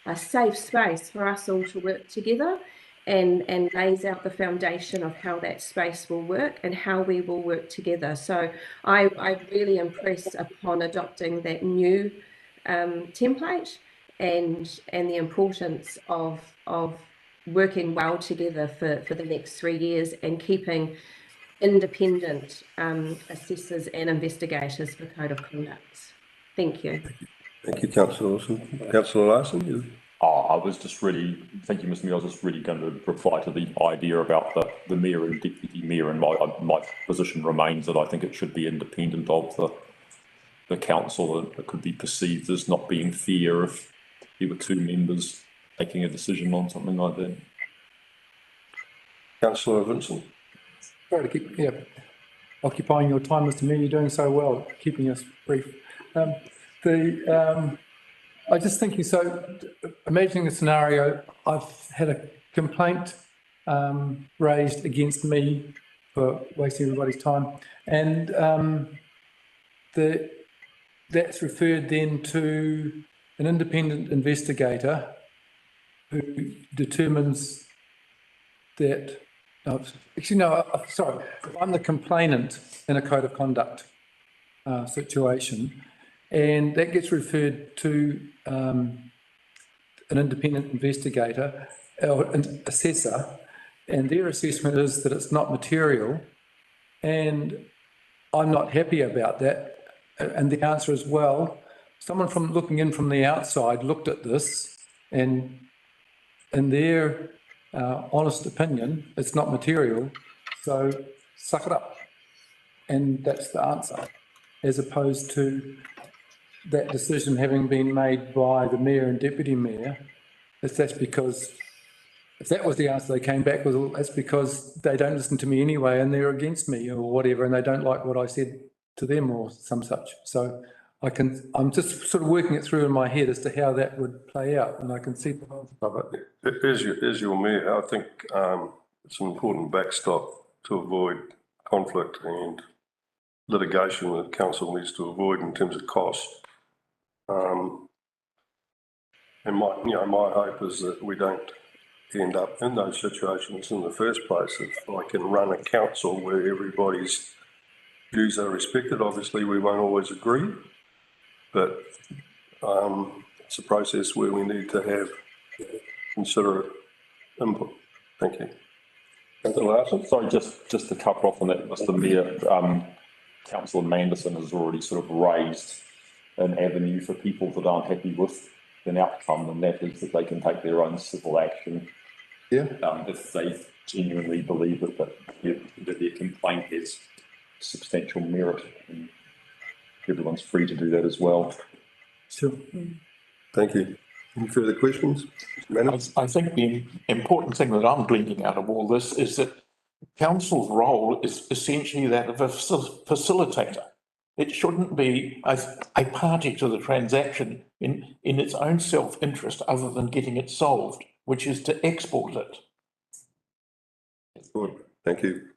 a safe space for us all to work together, and lays out the foundation of how that space will work and how we will work together. So I really impress upon adopting that new template and the importance of working well together for the next 3 years and keeping independent assessors and investigators for code of conduct. Thank you.
Thank you, Councillor Wilson. Councillor Larson, you
I was just really, thank you, Mr. Mayor, I was just really going to reply to the idea about the mayor and deputy mayor, and my position remains that I think it should be independent of the council, and it could be perceived as not being fair if there were two members making a decision on something like that.
Councillor Vincent.
Sorry to keep, occupying your time, Mr. Mayor, you're doing so well, keeping us brief. I just thinking, so imagining a scenario, I've had a complaint raised against me for wasting everybody's time, and that's referred then to an independent investigator who determines that, sorry, I'm the complainant in a code of conduct situation, and that gets referred to an independent investigator or an assessor, and their assessment is that it's not material, and I'm not happy about that. And the answer is, well, someone from looking in from the outside looked at this, and in their honest opinion, it's not material, so suck it up. And that's the answer, as opposed to that decision having been made by the mayor and deputy mayor. That's because, if that was the answer they came back with, well, that's because they don't listen to me anyway and they're against me or whatever, and they don't like what I said to them or some such. So I'm just sort of working it through in my head as to how that would play out, and I can see the concept of it.
As your mayor, I think it's an important backstop to avoid conflict and litigation that council needs to avoid in terms of cost. And my hope is that we don't end up in those situations in the first place. If I can run a council where everybody's views are respected, obviously we won't always agree, but it's a process where we need to have considerate input. Thank you. Councillor Larson?
Sorry, just to cover off on that, Mr. Mayor, Councillor Manderson has already sort of raised an avenue for people that aren't happy with an outcome, and that is that they can take their own civil action.
Yeah.
If they genuinely believe that their complaint has substantial merit, and everyone's free to do that as well.
Sure.
Thank you. Any further questions?
I think the important thing that I'm gleaning out of all this is that council's role is essentially that of a facilitator. It shouldn't be a party to the transaction in its own self-interest other than getting it solved, which is to export it.
Good. Thank you.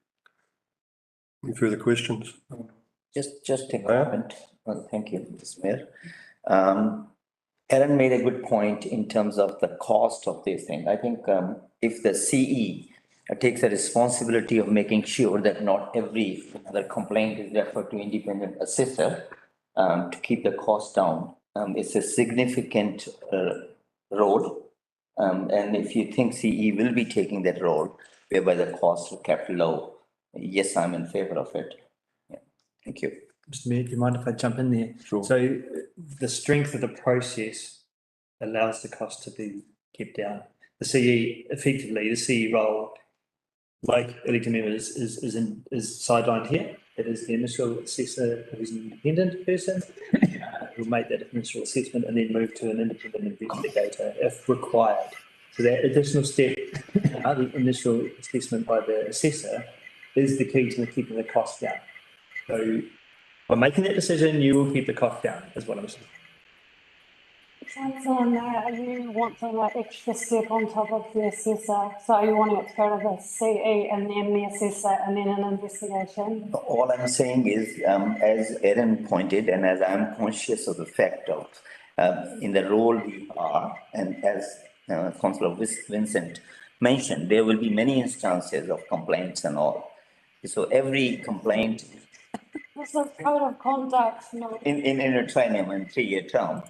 Any further questions?
Just a comment. Well, thank you, Mr. Mayor. Aaron made a good point in terms of the cost of this thing. I think if the CE takes the responsibility of making sure that not every other complaint is referred to independent assessor to keep the cost down, it's a significant role. And if you think CE will be taking that role, whereby the costs are kept low, yes, I'm in favor of it. Yeah. Thank you.
Mr. Mayor, do you mind if I jump in there?
Sure.
So the strength of the process allows the cost to be kept down. The CE, effectively, the CE role, like elected members, is sidelined here. It is the initial assessor who's an independent person who will make that initial assessment and then move to an independent investigator if required. So that additional step, the initial assessment by the assessor, is the key to keeping the cost down. So by making that decision, you will keep the cost down, is what I'm saying.
Councillor Mayor, you want to like extra step on top of the assessor, so you want it to go to the CE and then the assessor and then an investigation?
All I'm saying is, as Aaron pointed, and as I'm conscious of the fact of in the role we are, and as Councillor Vincent mentioned, there will be many instances of complaints and all. So every complaint
It's a code of conduct,
in a triennium and 3-year term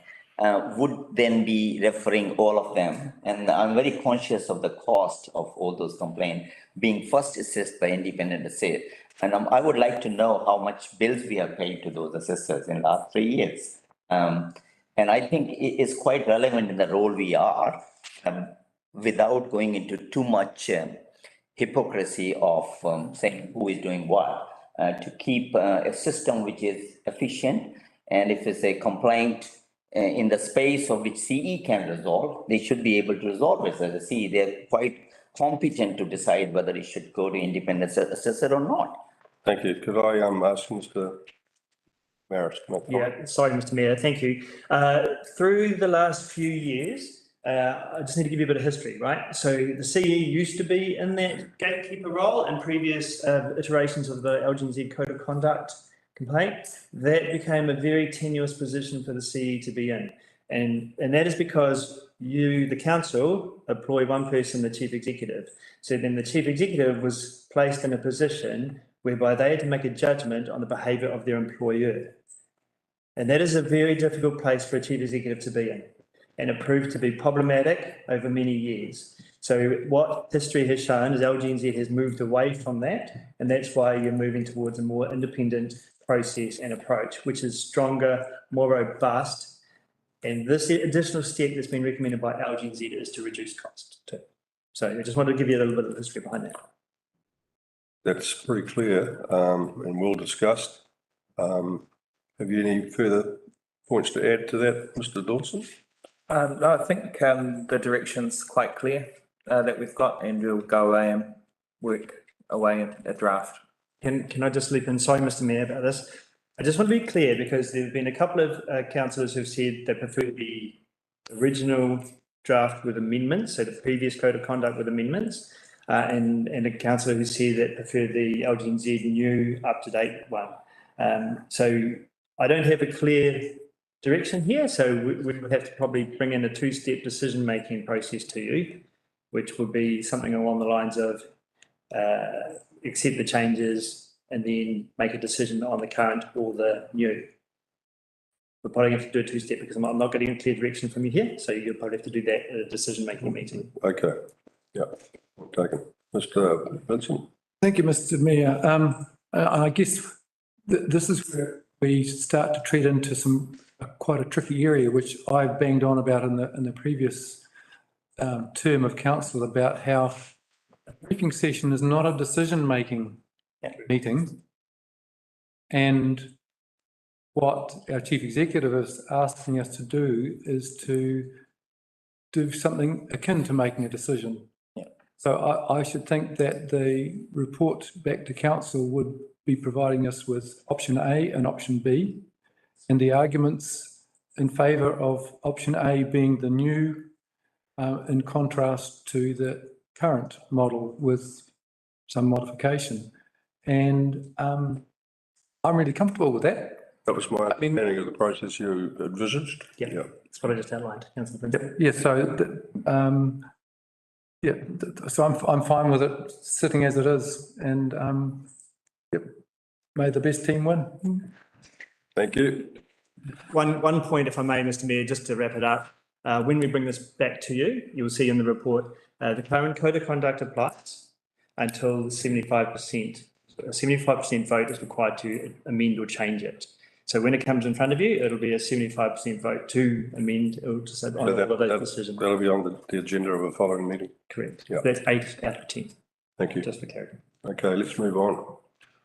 would then be referring all of them. And I'm very conscious of the cost of all those complaints being first assessed by independent assessor. And I would like to know how much bills we have paid to those assessors in the last 3 years. And I think it is quite relevant in the role we are, without going into too much hypocrisy of saying who is doing what, to keep a system which is efficient. And if it's a complaint in the space of which CE can resolve, they should be able to resolve it. As a CE, they're quite competent to decide whether it should go to independent assessor or not.
Thank you. Could I ask Mr. Maris? Can I comment?
Yeah, sorry, Mr. Mayor, thank you. Through the last few years, I just need to give you a bit of history, right? So the CE used to be in that gatekeeper role in previous iterations of the LGNZ Code of Conduct complaint. That became a very tenuous position for the CE to be in. And that is because you, the council, employ one person, the chief executive. So then the chief executive was placed in a position whereby they had to make a judgment on the behaviour of their employer. And that is a very difficult place for a chief executive to be in. And it proved to be problematic over many years. So what history has shown is LGNZ has moved away from that. And that's why you're moving towards a more independent process and approach, which is stronger, more robust. And this additional step that's been recommended by LGNZ is to reduce cost too. So I just wanted to give you a little bit of history behind that.
That's pretty clear and well discussed. Have you any further points to add to that, Mr. Dawson?
No, I think the direction's quite clear that we've got, and we'll go away and work away a draft.
Can I just leap in? Sorry, Mr. Mayor, about this. I just want to be clear because there have been a couple of councillors who've said they prefer the original draft with amendments, so the previous code of conduct with amendments, and a councillor who said that preferred the LGNZ new up-to-date one. So I don't have a clear direction here, so we would have to probably bring in a two-step decision-making process to you, which would be something along the lines of accept the changes and then make a decision on the current or the new. We're probably going to have to do a two-step because I'm not getting a clear direction from you here, so you'll probably have to do that at a decision-making meeting.
Okay, yeah, taken. Mr. Vincent?
Thank you, Mr. Mayor. I guess this is where we start to tread into some quite a tricky area, which I banged on about in the previous term of council, about how a briefing session is not a decision-making meeting. And what our chief executive is asking us to do is to do something akin to making a decision. So I should think that the report back to council would be providing us with option A and option B, and the arguments in favour of option A being the new, in contrast to the current model with some modification. And I'm really comfortable with that.
That was my understanding of the process you envisaged.
Yeah, that's what I just outlined, Councillor Vincent.
Yeah, so so I'm fine with it sitting as it is, and may the best team win.
Thank you.
One point, if I may, Mr. Mayor, just to wrap it up. When we bring this back to you, you'll see in the report the current code of conduct applies until 75%. A 75% vote is required to amend or change it. So when it comes in front of you, it'll be a 75% vote to amend or to say on that decision.
That'll be on the agenda of a following meeting.
Correct.
Yeah.
That's 8 out of 10.
Thank you.
Just for clarity.
Okay, let's move on.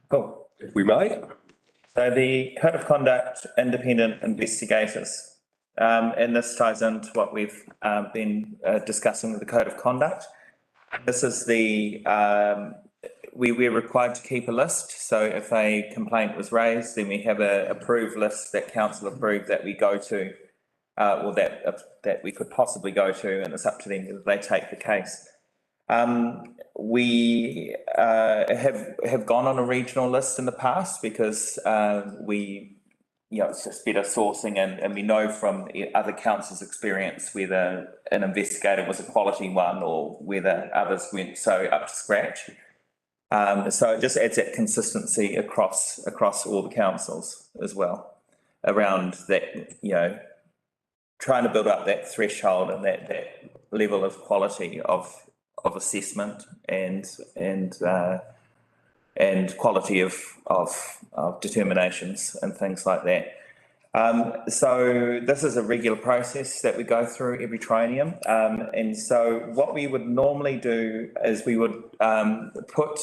Cool.
If we may.
So the code of conduct, independent investigators, and this ties into what we've been discussing with the code of conduct. This is the we're required to keep a list. So if a complaint was raised, then we have a approved list that council approved that we go to, or that we could possibly go to, and it's up to them if they take the case. We have gone on a regional list in the past because it's just better sourcing, and we know from other councils' experience whether an investigator was a quality one or whether others weren't so up to scratch. So it just adds that consistency across all the councils as well around that, trying to build up that threshold and that level of quality of assessment and quality of determinations and things like that. So this is a regular process that we go through every triennium. And so what we would normally do is we would put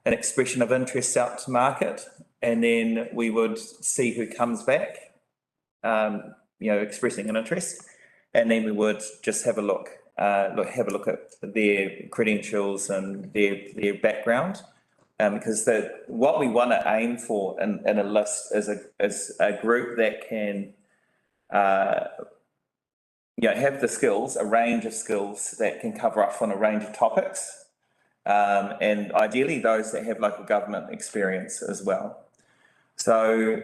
an expression of interest out to market, and then we would see who comes back, expressing an interest, and then we would just have a look at their credentials and their background. Because what we want to aim for in a list is a group that can, have the skills, a range of skills that can cover off on a range of topics, and ideally those that have local government experience as well. So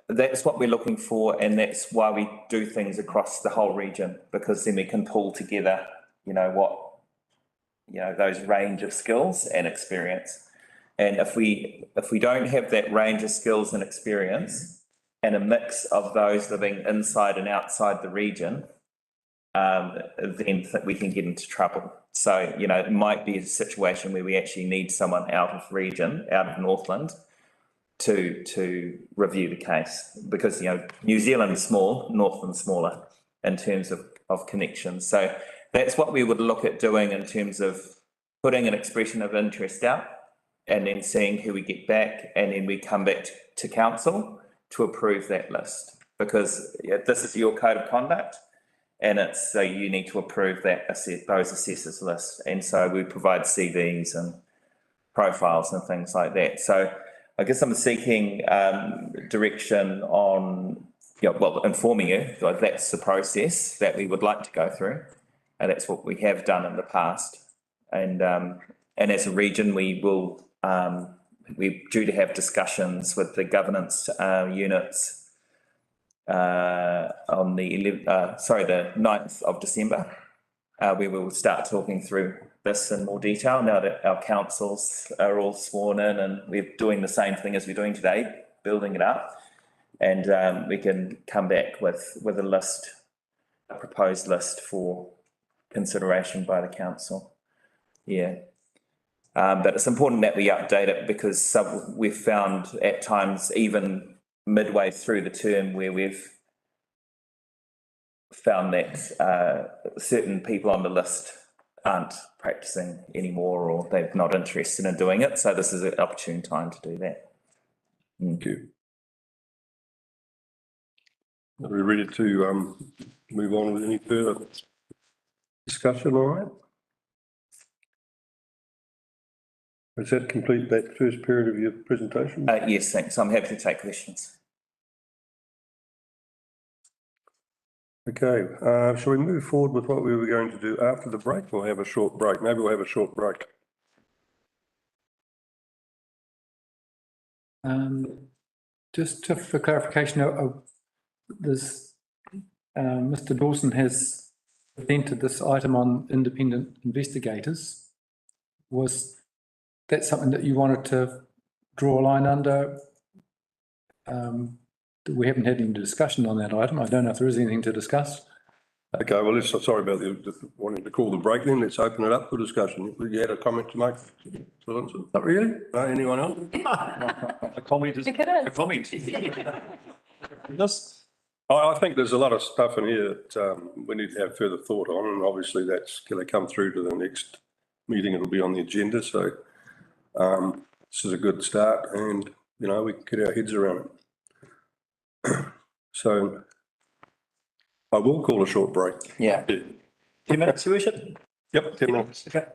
that's what we're looking for, and that's why we do things across the whole region, because then we can pull together, those range of skills and experience. And if we don't have that range of skills and experience and a mix of those living inside and outside the region, then we can get into trouble. So, it might be a situation where we actually need someone out of region, out of Northland, to review the case, because, New Zealand is small, Northland's smaller in terms of connections. So that's what we would look at doing in terms of putting an expression of interest out, and then seeing who we get back, and then we come back to council to approve that list, because this is your code of conduct, and so you need to approve those assessors list, and so we provide CVs and profiles and things like that. So I guess I'm seeking direction on, informing you that that's the process that we would like to go through, and that's what we have done in the past, and as a region we will. We're due to have discussions with the governance units on the 9th of December. We will start talking through this in more detail now that our councils are all sworn in, and we're doing the same thing as we're doing today, building it up, and we can come back with a list, a proposed list for consideration by the council. Yeah. But it's important that we update it, because we've found at times, even midway through the term, where we've found that certain people on the list aren't practicing anymore, or they're not interested in doing it. So this is an opportune time to do that.
Thank you. Are we ready to move on with any further discussion? All right. Does that complete that first period of your presentation?
Yes, thanks. I'm happy to take questions.
Okay, shall we move forward with what we were going to do after the break? We'll have a short break. Maybe we'll have a short break.
Just for clarification, Mr. Dawson has presented this item on independent investigators. Was that something that you wanted to draw a line under? We haven't had any discussion on that item. I don't know if there is anything to discuss.
Okay, well, sorry about wanting to call the break then. Let's open it up for discussion. You had a comment to make?
Not really?
No, anyone else?
A comment is a comment.
I think there's a lot of stuff in here that we need to have further thought on, and obviously that's going to come through to the next meeting. It'll be on the agenda, so this is a good start, and we can get our heads around it. So I will call a short break.
Yeah.
10 minutes, your worship?
Yep, 10 minutes.
Okay.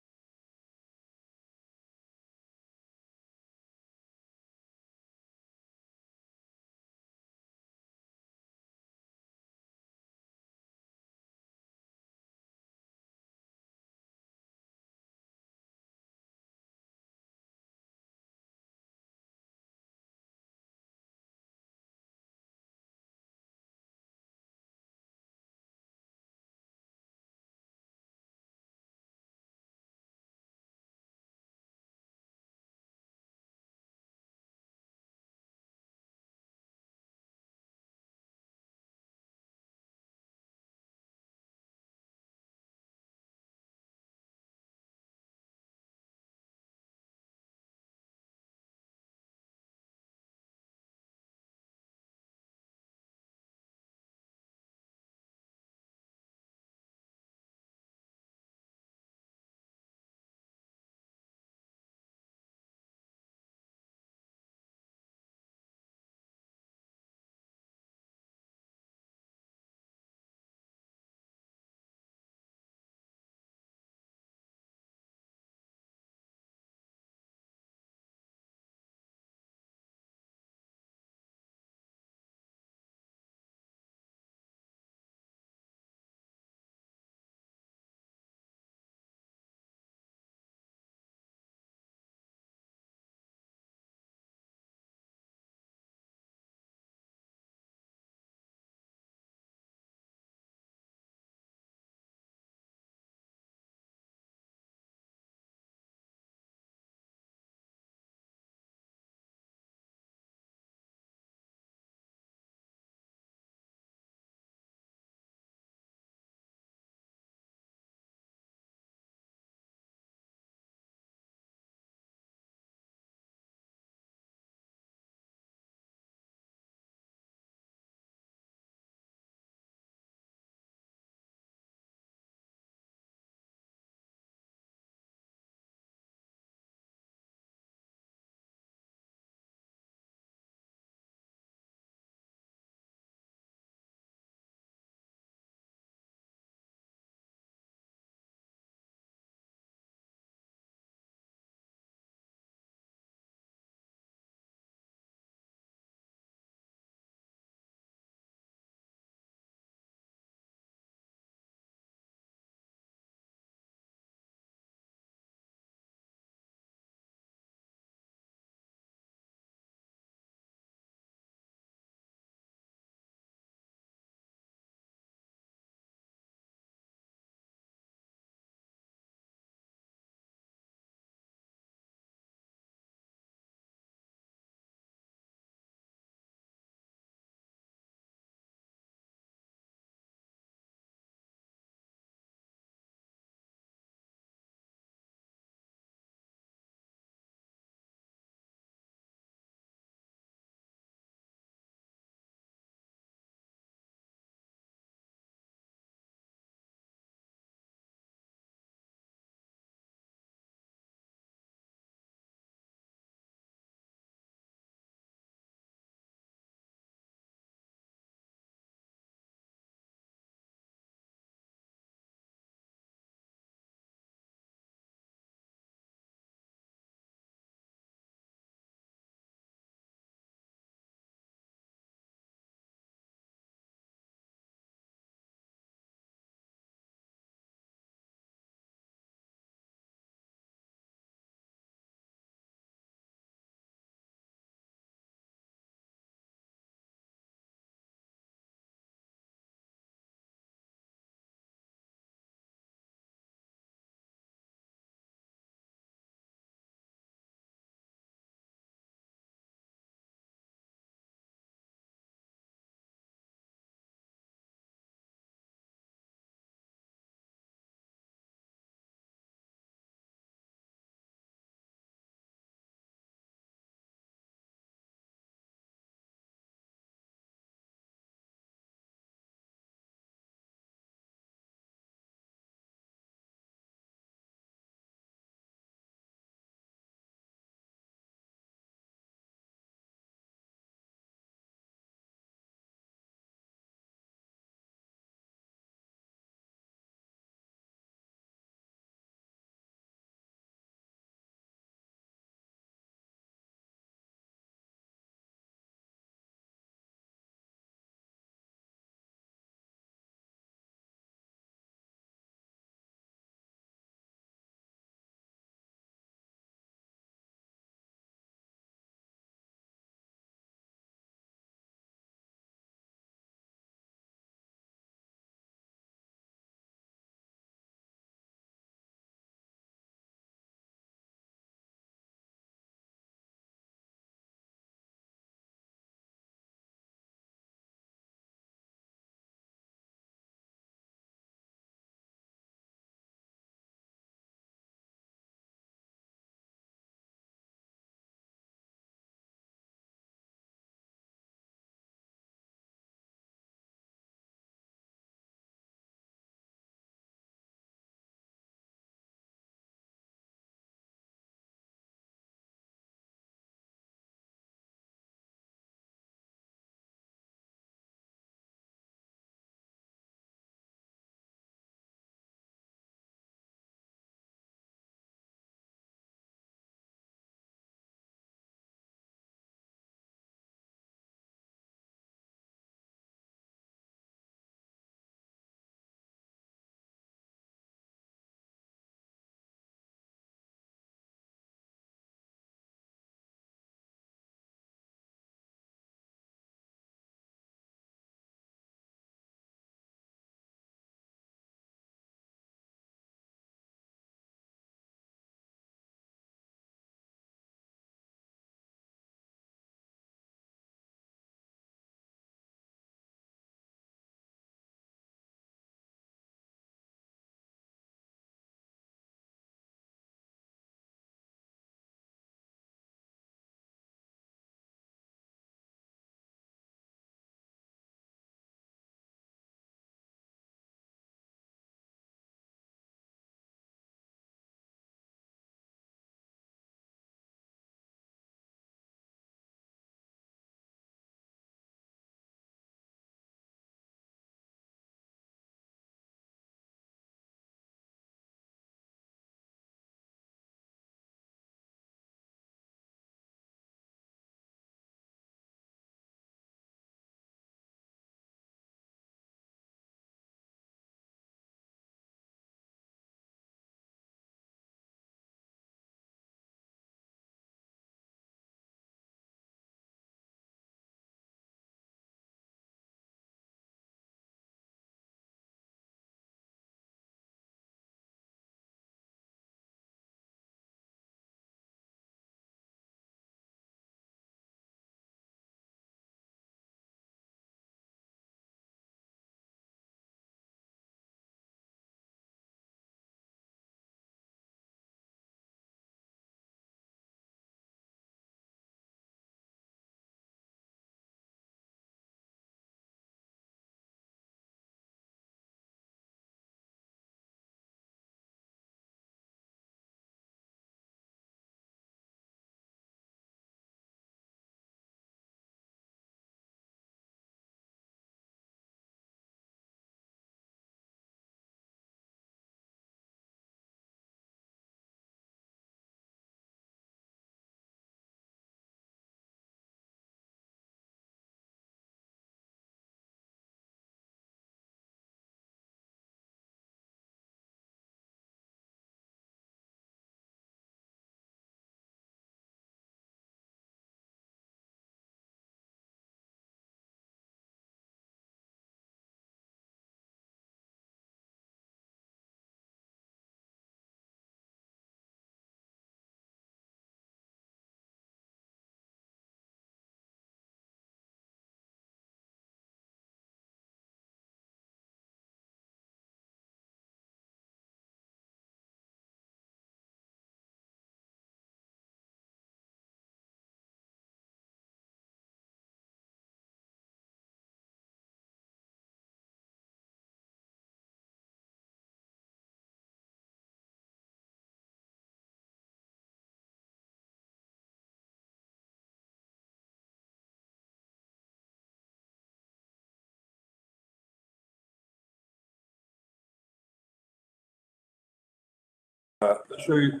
issue,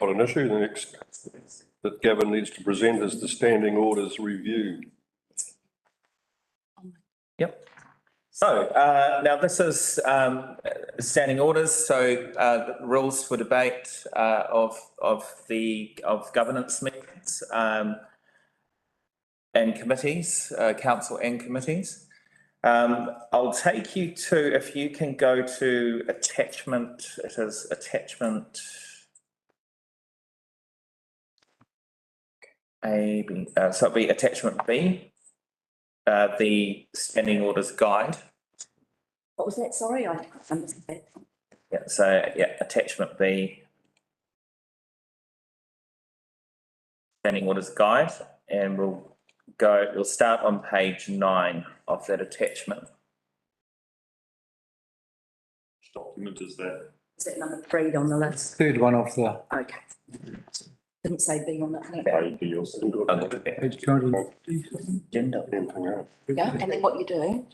not an issue, the next that Gavin needs to present is the standing orders review.
Yep. So now this is standing orders. So the rules for debate of governance meetings and committees, council and committees. I'll take you to, if you can go to attachment. It is attachment A, B. So it'll be attachment B. The standing orders guide.
What was that? Sorry, I missed that.
Yeah, so yeah, attachment B. Standing orders guide, and we'll start on page 9 of that attachment.
Which document is that?
Is that number 3 on the list?
Third one off the
Okay. Didn't say B on that.
Page B or something.
page 200.
Agenda.
Yeah, and then what you do?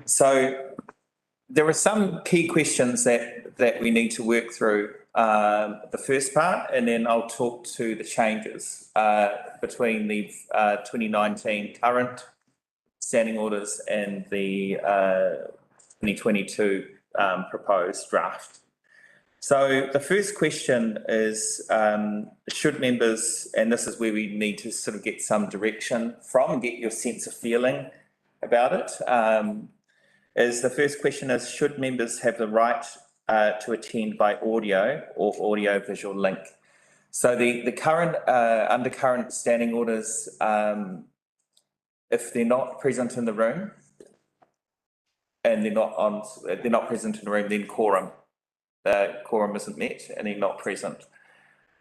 So there are some key questions that we need to work through, the first part, and then I'll talk to the changes between the 2019 current standing orders and the 2022 proposed draft. So the first question is, should members, and this is where we need to sort of get some direction from and get your sense of feeling about it, is the first question is, should members have the right to attend by audio or audio visual link? So the current, under current standing orders, if they're not present in the room and they're not present in the room, then quorum isn't met and they're not present.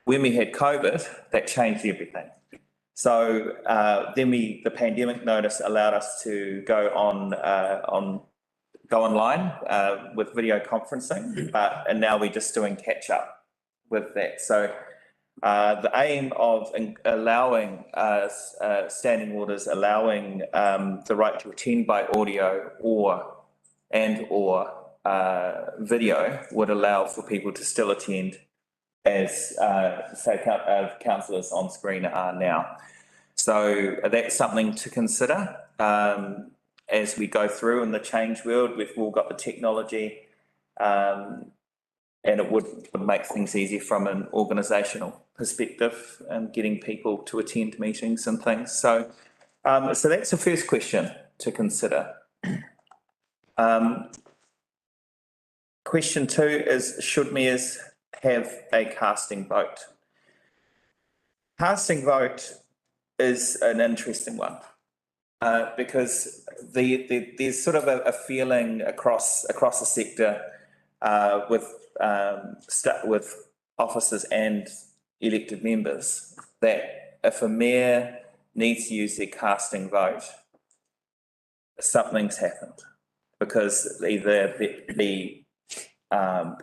When we had COVID, that changed everything. So then the pandemic notice allowed us to go online with video conferencing, and now we're just doing catch up with that. So the aim of allowing standing orders, allowing the right to attend by audio or video would allow for people to still attend as say councillors on screen are now. So that's something to consider as we go through in the change world. We've all got the technology, and it would make things easier from an organisational perspective and getting people to attend meetings and things. So so that's the first question to consider. Question 2 is, should mayors have a casting vote? Casting vote is an interesting one because there's sort of a feeling across the sector with officers and elected members that if a mayor needs to use their casting vote, something's happened because either the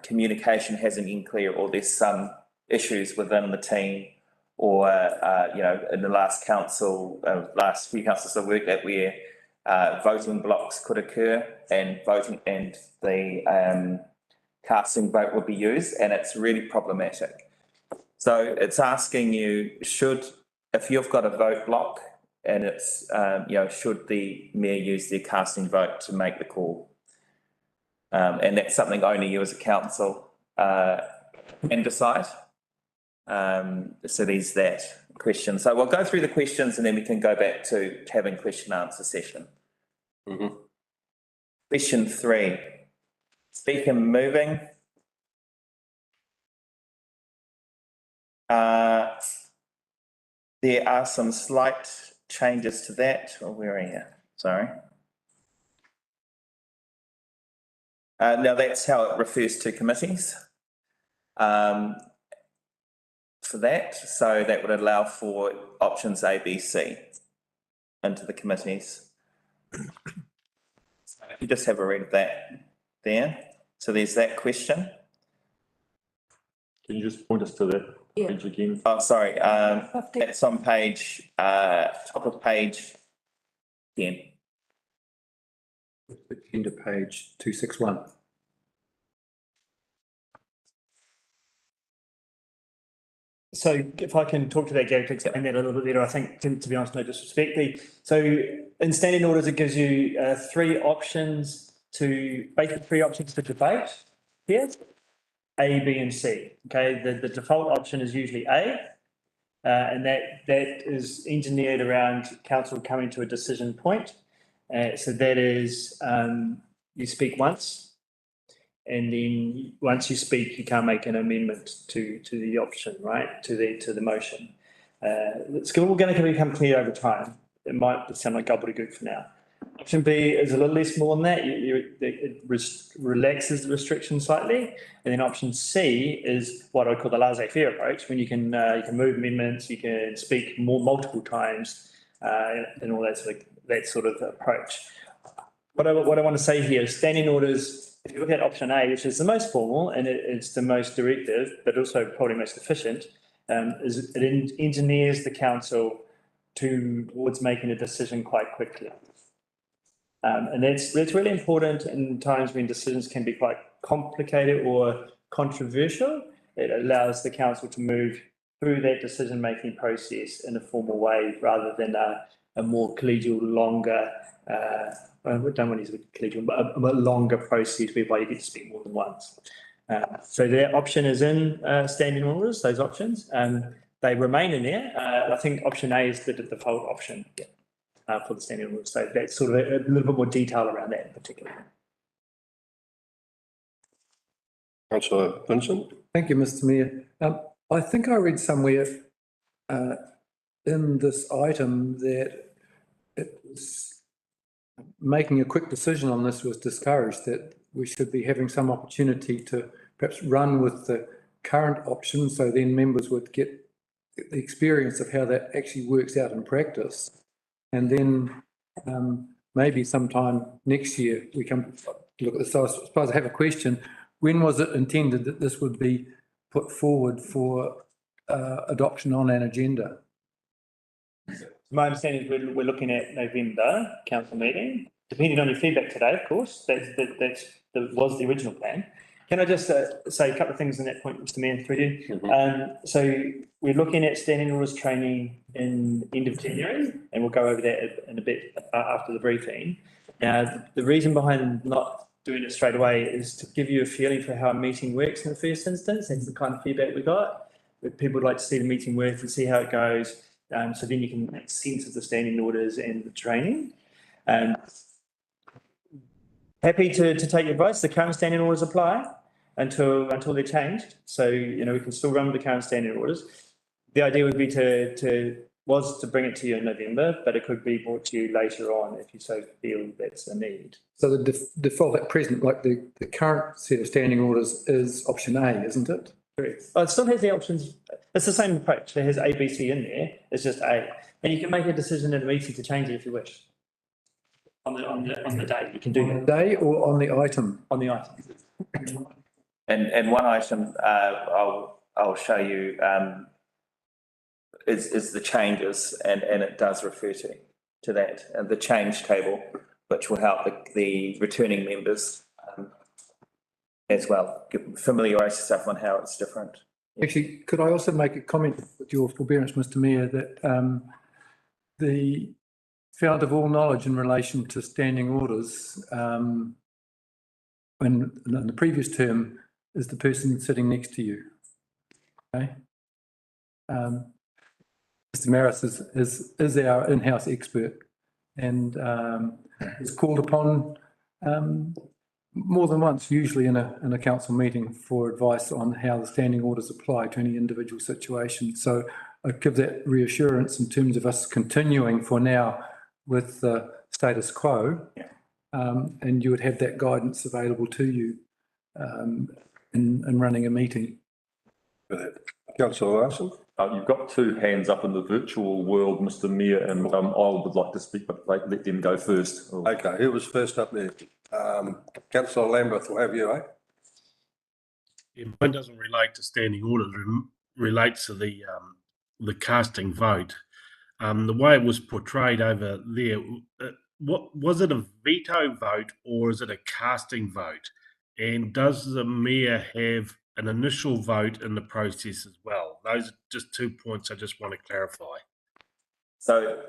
communication hasn't been clear, or there's some issues within the team, or in the last few councils I've worked at, where voting blocks could occur and the casting vote would be used, and it's really problematic. So it's asking you, if you've got a vote block and it's should the mayor use their casting vote to make the call? And that's something only you as a council can decide. So there's that question. So we'll go through the questions and then we can go back to having question and answer session.
Mm-hmm.
Question 3, speaker moving. There are some slight changes to that. Oh, where are you? Sorry. Now that's how it refers to committees for that. So that would allow for options A, B, C into the committees. So you just have a read of that there. So there's that question.
Can you just point us to that page again?
Oh, sorry. That's on page, top of page 10.
Agenda page 261.
So if I can talk to that, Gary, to explain that a little bit better, I think, to be honest, no disrespect. So in standing orders, it gives you three options to debate here, A, B, and C. Okay, the default option is usually A, and that is engineered around council coming to a decision point. So that is you speak once, and then once you speak, you can't make an amendment to the option, right? To the motion. It's all going to become clear over time. It might sound like gobbledygook for now. Option B is a little less more than that. It relaxes the restriction slightly, and then option C is what I call the laissez-faire approach, when you can move amendments, you can speak multiple times, and all that sort of approach. What I want to say here is standing orders. If you look at option A, which is the most formal and it's the most directive, but also probably most efficient, it engineers the council towards making a decision quite quickly. And that's really important in times when decisions can be quite complicated or controversial. It allows the council to move through that decision-making process in a formal way rather than a more collegial, longer, I don't want to use collegial, but a longer process whereby you get to speak more than once. So that option is in standing orders, those options, and they remain in there. I think option A is the default option for the standing orders. So that's sort of a little bit more detail around that in particular.
Councillor Vincent.
Thank you, Mr. Mayor. I think I read somewhere in this item that it was making a quick decision on this was discouraged, that we should be having some opportunity to perhaps run with the current option, so then members would get the experience of how that actually works out in practice. And then maybe sometime next year we come look at this. So I suppose I have a question. When was it intended that this would be put forward for adoption on an agenda?
My understanding is we're looking at November council meeting, depending on your feedback today, of course. That was the original plan. Can I just say a couple of things on that point, Mr. Mayor, through you? So we're looking at standing orders training in end of January, and we'll go over that in a bit after the briefing. Now, the reason behind not doing it straight away is to give you a feeling for how a meeting works in the first instance. That's the kind of feedback we got. People would like to see the meeting work and see how it goes. So then you can make sense of the standing orders and the training. Happy to take your advice. The current standing orders apply until they're changed. So, you know, we can still run with the current standing orders. The idea would be to bring it to you in November, but it could be brought to you later on if you so feel that's a need.
So the default at present, like the current set of standing orders is option A, isn't it?
Correct. Oh, it still has the options. It's the same approach. It has A, B, C in there. It's just A. And you can make a decision in a meeting to change it if you wish. On the day, you can do
that. On the day or on the item?
On the item.
And one item I'll show you is the changes, and it does refer to that, and the change table, which will help the returning members as well, familiarise yourself on how it's different.
Actually, could I also make a comment with your forbearance, Mr. Mayor, that the fount of all knowledge in relation to standing orders in the previous term is the person sitting next to you. Okay. Mr. Maris is our in-house expert and is called upon more than once, usually in a council meeting, for advice on how the standing orders apply to any individual situation. So I give that reassurance in terms of us continuing for now with the status quo, and you would have that guidance available to you in running a meeting.
Councillor Larson.
You've got two hands up in the virtual world, Mr. Mayor, and I would like to speak, but let them go first.
Okay, who was first up there? Councillor Lambeth, will have you, eh?
Yeah, mine doesn't relate to standing orders, relates to the casting vote. The way it was portrayed over there, what was it, a veto vote or is it a casting vote? And does the mayor have an initial vote in the process as well? Those are just 2 points I just want to clarify.
So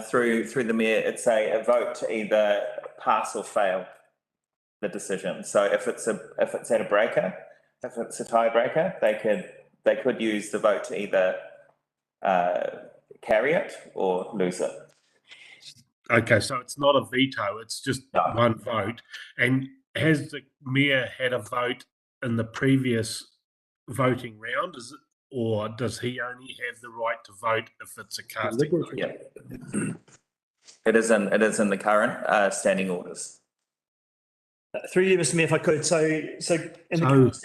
through the mayor, it's a vote to either pass or fail the decision. So if it's at a breaker, if it's a tiebreaker, they could use the vote to either carry it or lose it.
Okay, so it's not a veto, it's just one vote. And has the mayor had a vote in the previous voting round? Or does he only have the right to vote if it's a casting vote?
Yeah. It is in the current standing orders.
Through you, Mr. Mayor, if I could. So in the current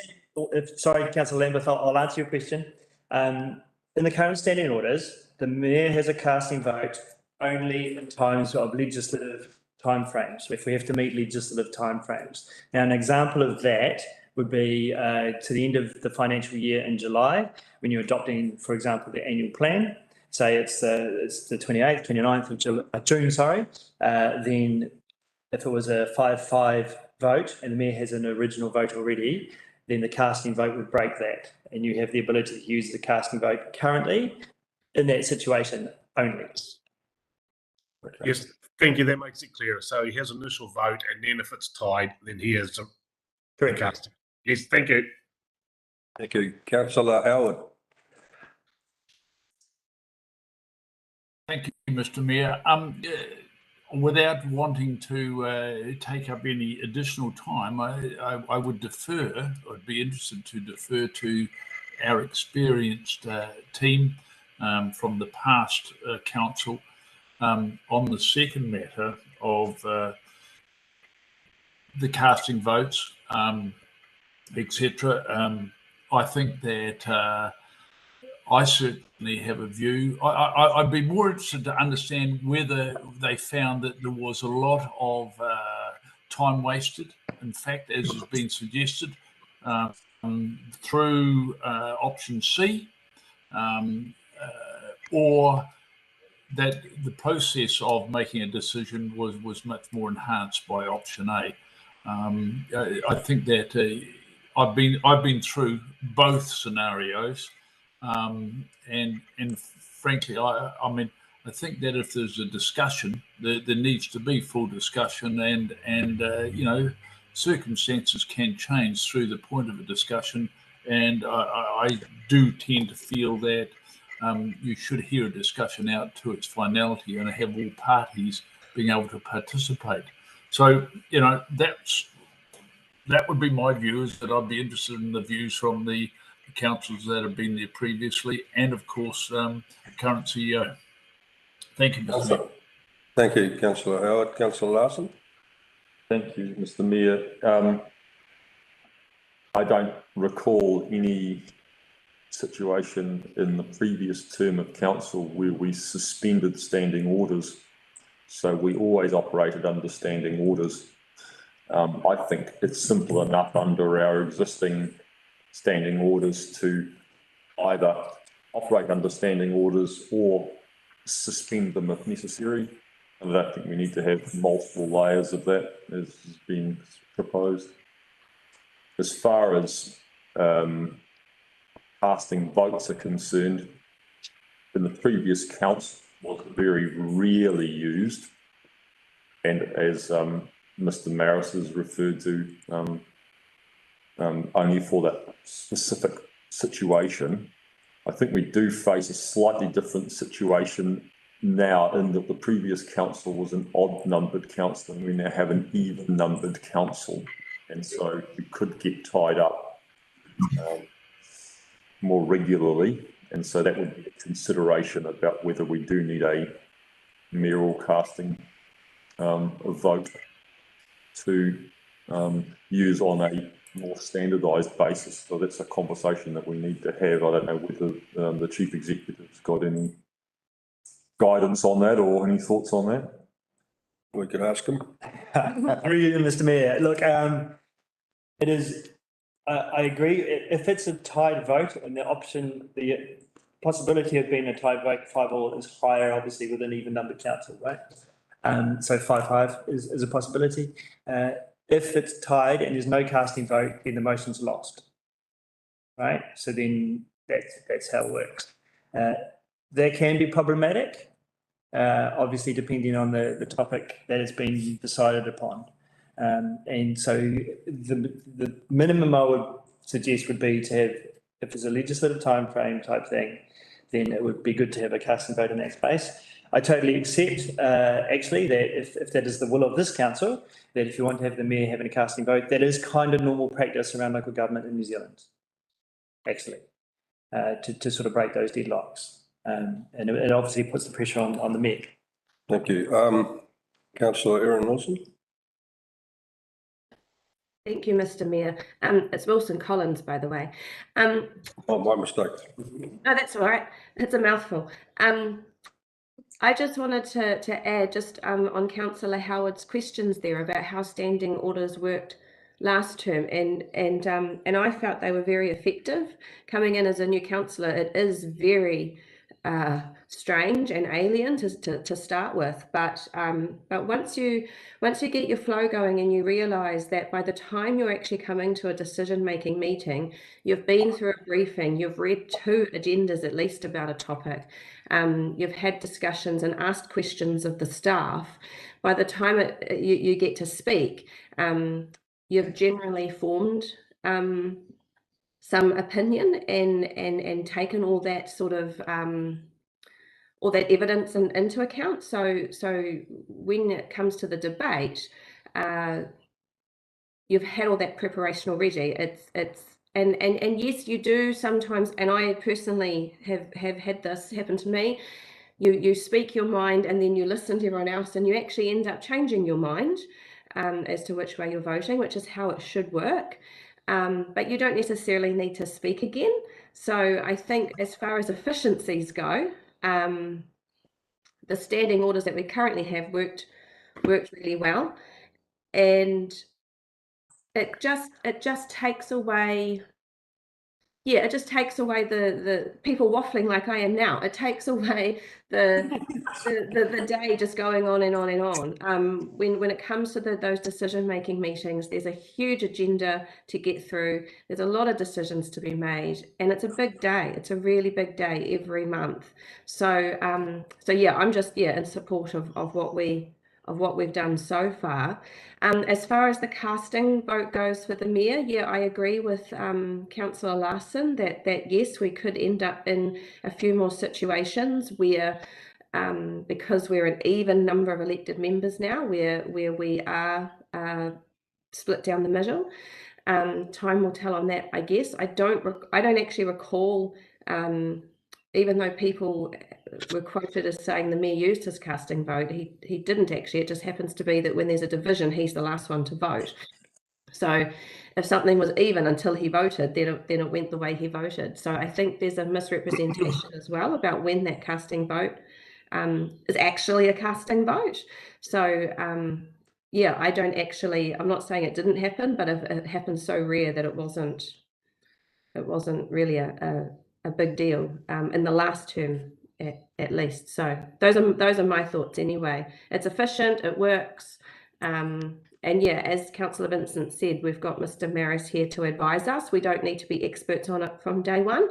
sorry, Councillor Lambeth, I'll answer your question. In the current standing orders, the mayor has a casting vote only in times of legislative timeframes, if we have to meet legislative timeframes. Now, an example of that would be to the end of the financial year in July, when you're adopting, for example, the annual plan. Say it's the 28th, 29th of June, then if it was a 5-5 vote and the mayor has an original vote already, then the casting vote would break that, and you have the ability to use the casting vote currently in that situation only.
Yes, thank you. That makes it clearer. So he has initial vote, and then if it's tied, then he has a casting. Yes, thank you.
Thank you. Councillor Howard.
Thank you, Mr. Mayor. Without wanting to take up any additional time, I would defer. I'd be interested to defer to our experienced team from the past council on the second matter of the casting votes, etc. I think that I certainly have a view. I'd be more interested to understand whether they found that there was a lot of time wasted, in fact, as has been suggested, through option C, or that the process of making a decision was much more enhanced by option A. I think that I've been through both scenarios. And frankly, I mean, I think that if there's a discussion, there needs to be full discussion, and you know, circumstances can change through the point of a discussion, and I do tend to feel that you should hear a discussion out to its finality and have all parties being able to participate. So, you know, that would be my view, is that I'd be interested in the views from the councils that have been there previously, and of course, the current CEO. Thank you, Mr. Mayor.
Thank you, Councillor Howard. Councillor Larson.
Thank you, Mr. Mayor. I don't recall any situation in the previous term of council where we suspended standing orders. So we always operated under standing orders. I think it's simple enough under our existing standing orders to either operate under standing orders or suspend them if necessary. I don't think we need to have multiple layers of that, as has been proposed. As far as casting votes are concerned, in the previous council was very rarely used, and as Mr. Maris has referred to, only for that specific situation. I think we do face a slightly different situation now, in that the previous council was an odd numbered council and we now have an even numbered council, and so we could get tied up more regularly, and so that would be a consideration about whether we do need a mayoral casting vote to use on a more standardised basis. So that's a conversation that we need to have. I don't know whether the Chief Executive's got any guidance on that or any thoughts on that.
We could ask him.
Through you, Mr. Mayor. Look, it is, I agree, if it's a tied vote and the possibility of being a tied vote 5-5 is higher, obviously, with an even numbered council, right? So 5-5 is a possibility. If it's tied and there's no casting vote, then the motion's lost. right? So then that's how it works. That can be problematic, obviously depending on the topic that has been decided upon. And so the minimum I would suggest would be to have, if there's a legislative timeframe type thing, then it would be good to have a casting vote in that space. I totally accept, actually, that if that is the will of this council, that if you want to have the mayor having a casting vote, that is kind of normal practice around local government in New Zealand, actually, to sort of break those deadlocks. And it obviously puts the pressure on the mayor.
Thank you. Councillor Erin Wilson.
Thank you, Mr. Mayor. It's Wilson Collins, by the way.
Oh, my mistake.
No, that's all right. It's a mouthful. I just wanted to add just on Councillor Howard's questions there about how standing orders worked last term, and I felt they were very effective. Coming in as a new councillor, it is very strange and alien to start with, but once you get your flow going and you realise that by the time you're actually coming to a decision-making meeting, you've been through a briefing, you've read 2 agendas at least about a topic, you've had discussions and asked questions of the staff. By the time you get to speak, you've generally formed some opinion and taken all that sort of all that evidence into account. So when it comes to the debate, you've had all that preparation already. And yes, you do sometimes, and I personally have had this happen to me. You speak your mind and then you listen to everyone else and you actually end up changing your mind as to which way you're voting, which is how it should work. But you don't necessarily need to speak again. So I think as far as efficiencies go, the standing orders that we currently have worked really well, and it just takes away. Yeah, it just takes away the people waffling like I am now. It takes away the day just going on and on and on. When it comes to those decision-making meetings, there's a huge agenda to get through. There's a lot of decisions to be made, and it's a big day. It's a really big day every month. So yeah, I'm just in support of what we've done so far. As far as the casting vote goes for the mayor, yeah, I agree with Councillor Larson that yes, we could end up in a few more situations where, because we're an even number of elected members now, where we are split down the middle. Time will tell on that, I guess. I don't actually recall, even though people were quoted as saying the mayor used his casting vote, he didn't actually. It just happens to be that when there's a division, he's the last one to vote. So if something was even until he voted, then it went the way he voted. So I think there's a misrepresentation as well about when that casting vote is actually a casting vote. So yeah, I'm not saying it didn't happen, but it happened so rare that it wasn't really a big deal in the last term at least. So those are my thoughts anyway. It's efficient, it works, and yeah, as Councillor Vincent said, we've got Mr. Maris here to advise us. We don't need to be experts on it from day one.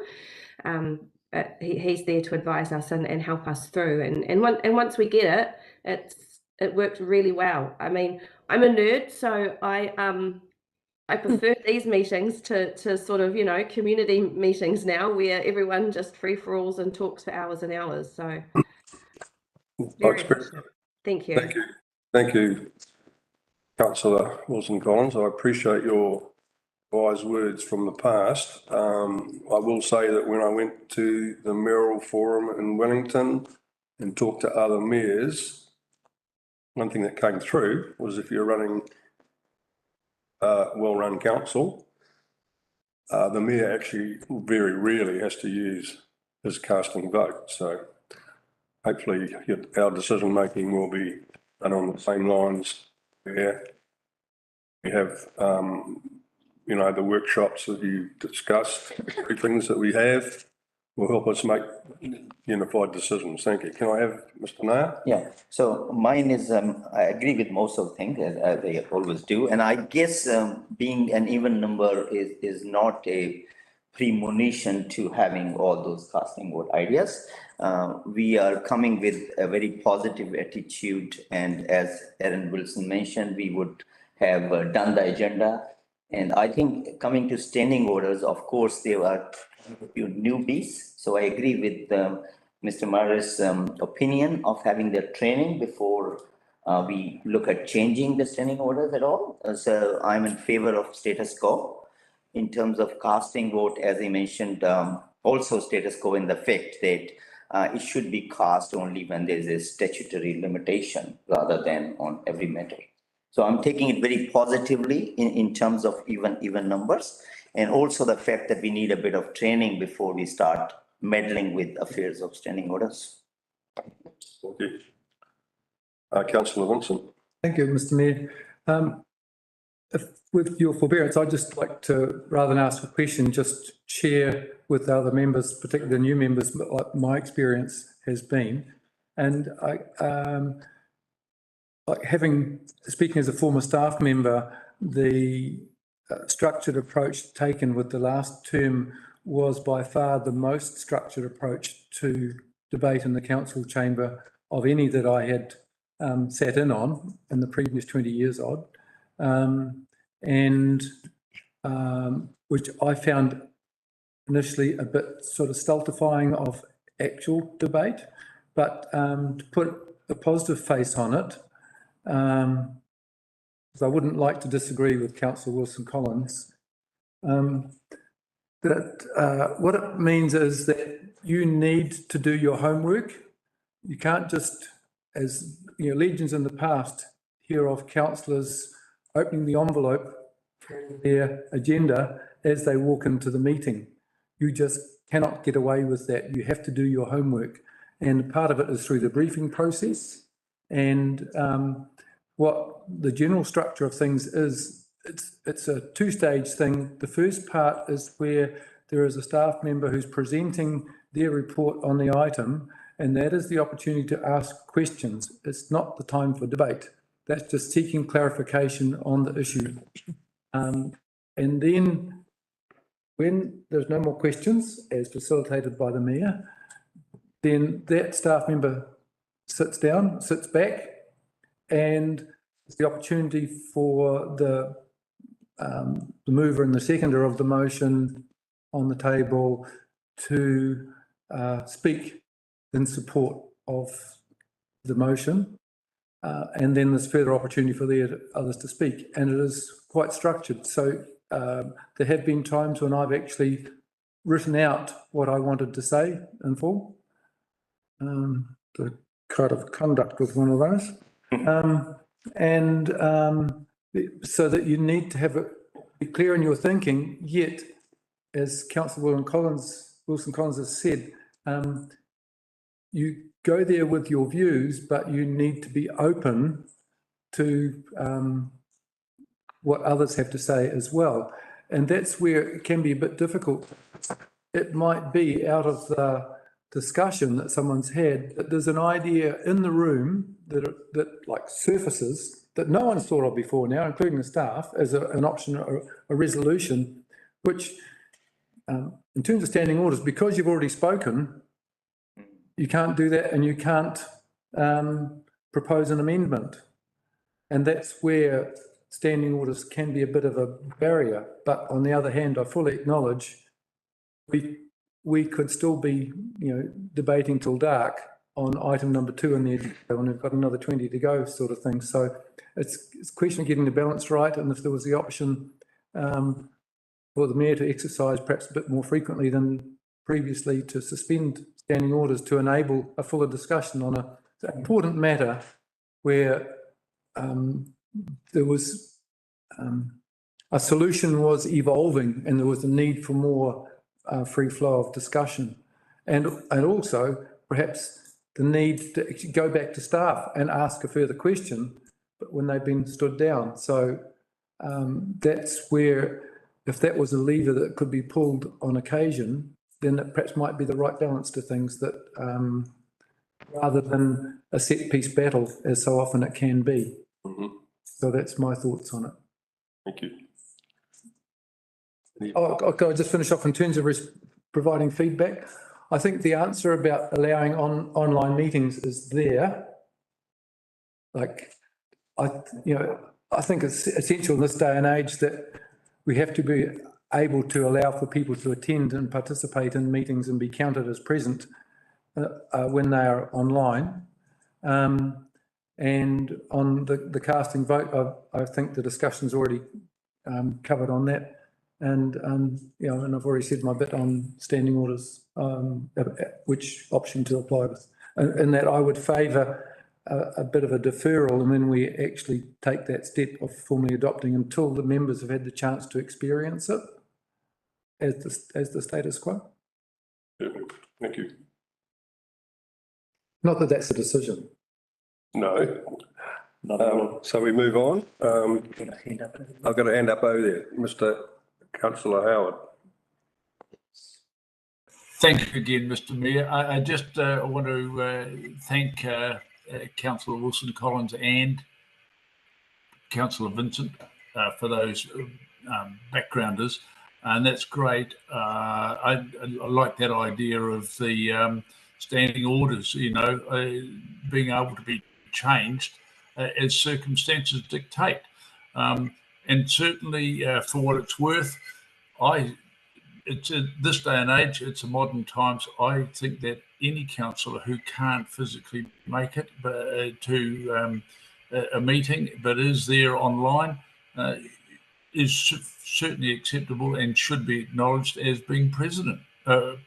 He's there to advise us and help us through, and once we get it, it works really well. I mean, I'm a nerd, so I prefer these meetings to sort of, community meetings now where everyone just free-for-alls and talks for hours and hours. So thank you.
Thank you, Councillor Wilson Collins. I appreciate your wise words from the past. I will say that when I went to the Mayoral Forum in Wellington and talked to other mayors, one thing that came through was if you're running well-run council, the mayor actually very rarely has to use his casting vote. So hopefully our decision-making will be done on the same lines where we have, the workshops that you discussed, things that we have will help us make unified decisions. Thank you. Can I have Mr. Nair?
Yeah, so mine is, I agree with most of the things as they always do. And I guess being an even number is not a premonition to having all those casting vote ideas. We are coming with a very positive attitude, and as Erin Wilson mentioned, we would have done the agenda. And I think coming to standing orders, of course, there are a few newbies. So I agree with Mr. Mara's opinion of having the training before we look at changing the standing orders at all. So I'm in favor of status quo. In terms of casting vote, as I mentioned, also status quo in the fact that it should be cast only when there is a statutory limitation rather than on every matter. So I'm taking it very positively in terms of even numbers, and also the fact that we need a bit of training before we start meddling with affairs of standing orders.
Thank you. Councillor Vincent.
Thank you, Mr. Mayor. With your forbearance, I'd just like to, rather than ask a question, just share with the other members, particularly the new members, what my experience has been. And speaking as a former staff member, the structured approach taken with the last term was by far the most structured approach to debate in the council chamber of any that I had sat in on in the previous 20 years odd. Which I found initially a bit sort of stultifying of actual debate, but to put a positive face on it, because I wouldn't like to disagree with Councillor Wilson Collins, that what it means is that you need to do your homework. You can't just, as you know, legends in the past hear of councillors opening the envelope for their agenda as they walk into the meeting. You just cannot get away with that. You have to do your homework. And part of it is through the briefing process. And what the general structure of things is, it's a two-stage thing. The first part is where there is a staff member who's presenting their report on the item, and that is the opportunity to ask questions. It's not the time for debate. That's just seeking clarification on the issue. And then when there's no more questions, as facilitated by the Mayor, then that staff member sits down, sits back, and it's the opportunity for the mover and the seconder of the motion on the table to speak in support of the motion. And then there's further opportunity for the others to speak, and it is quite structured. So there have been times when I've actually written out what I wanted to say in full. The code of conduct was one of those. So that you need to have be clear in your thinking, yet, as Councillor Wilson Collins has said, you go there with your views, but you need to be open to what others have to say as well. And that's where it can be a bit difficult. It might be out of the discussion that someone's had that there's an idea in the room that like surfaces that no one's thought of before now, including the staff, as an option or a resolution, which in terms of standing orders, because you've already spoken, you can't do that, and you can't propose an amendment. And that's where standing orders can be a bit of a barrier. But on the other hand, I fully acknowledge we could still be, debating till dark on item number 2 in the agenda, and we've got another 20 to go, sort of thing. So it's a question of getting the balance right. And if there was the option for the Mayor to exercise perhaps a bit more frequently than previously to suspend standing orders to enable a fuller discussion on an important matter where there was a solution was evolving and there was a need for more free flow of discussion, and also perhaps the need to actually go back to staff and ask a further question, but when they've been stood down. So that's where, if that was a lever that could be pulled on occasion, then it perhaps might be the right balance to things, that rather than a set piece battle as so often it can be. So that's my thoughts on it.
Thank you.
Can I just finish off in terms of providing feedback? I think the answer about allowing online meetings is there. Like, I think it's essential in this day and age that we have to be able to allow for people to attend and participate in meetings and be counted as present when they are online. And on the casting vote, I think the discussion's already covered on that. And, and I've already said my bit on standing orders, which option to apply with. And that I would favour a bit of a deferral, and then we actually take that step of formally adopting until the members have had the chance to experience it as the status quo.
Thank you.
Not that that's a decision.
No. So we move on. I've got a hand up over there, Mr. Councillor Howard.
Thank you again, Mr. Mayor. I just want to thank Councillor Wilson Collins and Councillor Vincent for those backgrounders, and that's great. I like that idea of the standing orders, being able to be changed as circumstances dictate. And certainly, for what it's worth, it's this day and age, it's a modern times. I think that any councillor who can't physically make it to a meeting, but is there online, is certainly acceptable and should be acknowledged as being present. There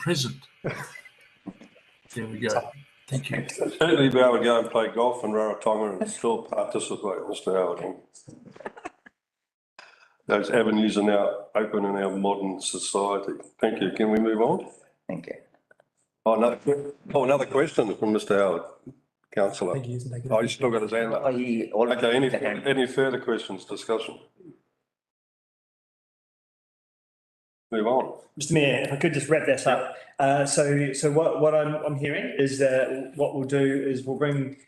we go. Thank you.
Certainly be able to go and play golf and Rarotonga and still participate, Mr. Howard. Those avenues are now open in our modern society. Thank you. Can we move on?
Thank you.
Oh, no. Another question from Mr. Howard, councillor. He's still got his hand up. Okay, any further questions, discussion? Move on.
Mr. Mayor, if I could just wrap this up. So what I'm hearing is that what we'll do is we'll bring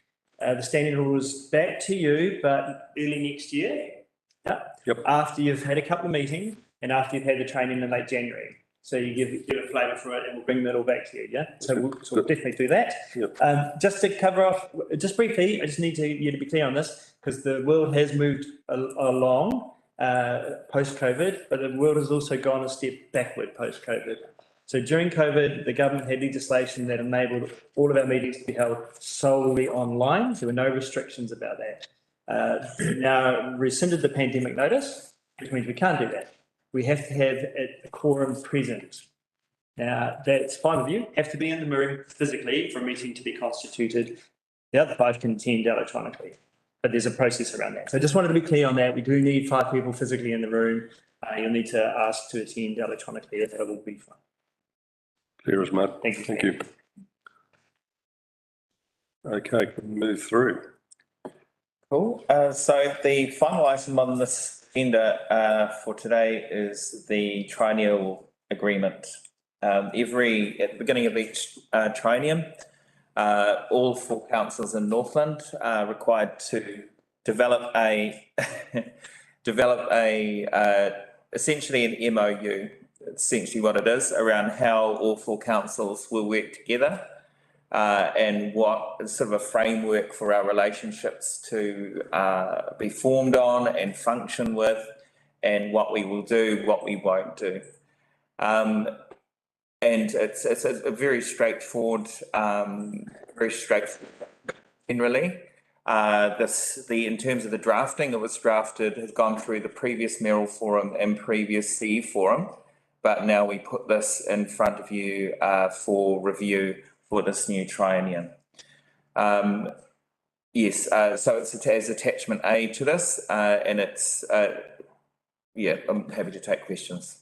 the standing orders back to you, but early next year.
Yep.
After you've had a couple of meetings and after you've had the training in late January. So you give a flavour for it and we'll bring that all back to you, yeah? So we'll definitely do that.
Yep.
Just to cover off, just briefly, I just need you to be clear on this because the world has moved along post-COVID, but the world has also gone a step backward post-COVID. So during COVID, the government had legislation that enabled all of our meetings to be held solely online. There were no restrictions about that. Now rescinded the pandemic notice, which means we can't do that. We have to have a quorum present. Now, that's 5 of you have to be in the room physically for a meeting to be constituted. The other 5 can attend electronically, but there's a process around that. So I just wanted to be clear on that. We do need 5 people physically in the room. You'll need to ask to attend electronically. That will be fine.
Clear as mud.
Thank you.
Thank you. Okay, move through.
Cool. So the final item on this agenda for today is the triennial agreement. At the beginning of each triennium, all 4 councils in Northland are required to develop essentially an MOU. Essentially what it is around how all 4 councils will work together. And what sort of a framework for our relationships to be formed on and function with, and what we will do, what we won't do. And it's a very straightforward, generally. In terms of the drafting, it was drafted, has gone through the previous mayoral forum and previous CE forum, but now we put this in front of you for review for this new triennium. Yes, so it's as attachment A to this, and it's, I'm happy to take questions.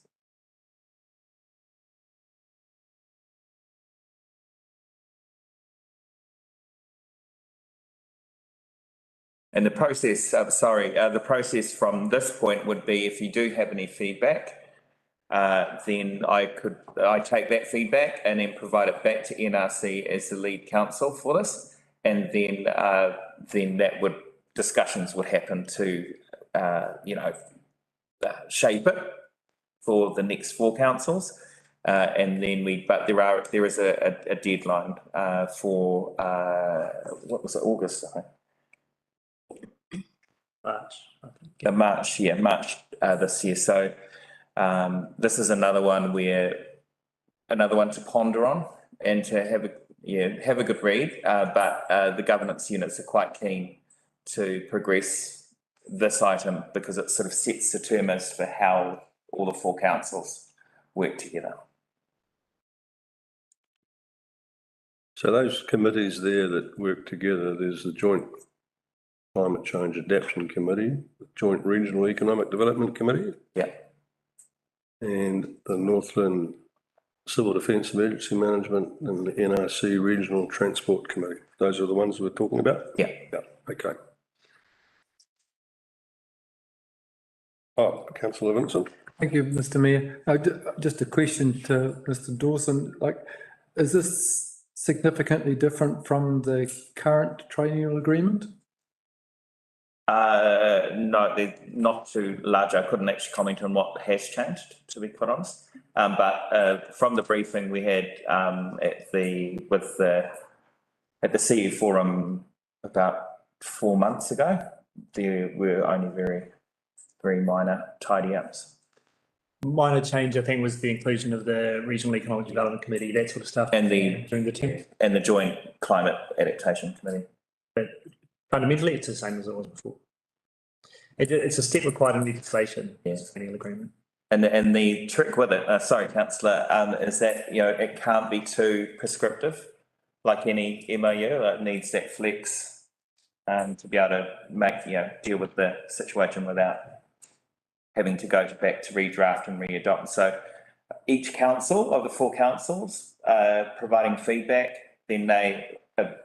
And the process, the process from this point would be if you do have any feedback, then I take that feedback and then provide it back to NRC as the lead council for this, and then discussions would happen to shape it for the next 4 councils. And then but there is a deadline, for, what was it, August, I think? March, this year. So, this is another one to ponder on and to have a good read. But the governance units are quite keen to progress this item because it sort of sets the term as for how all the 4 councils work together.
So those committees there that work together, there's the Joint Climate Change Adaptation Committee, the Joint Regional Economic Development Committee.
Yeah.
And the Northland Civil Defence Emergency Management and the NRC Regional Transport Committee. Those are the ones we're talking about?
Yeah.
Yeah, okay. Oh, Councillor Vincent.
Thank you, Mr Mayor. Just a question to Mr Dawson, like, is this significantly different from the current triennial agreement?
No, they're not too large. I couldn't actually comment on what has changed, to be quite honest. But from the briefing we had at the CE forum about 4 months ago, there were only very minor tidy ups.
Minor change, I think, was the inclusion of the Regional Economic Development Committee, that sort of stuff.
And
during the 10th.
And the Joint Climate Adaptation Committee.
But fundamentally, it's the same as it was before. It's a step required in legislation, yes, annual agreement.
And the trick with it, sorry, councillor, is that, it can't be too prescriptive, like any MOU. It needs that flex to be able to make, deal with the situation without having to go back to redraft and re-adopt. So each council of the 4 councils providing feedback, then they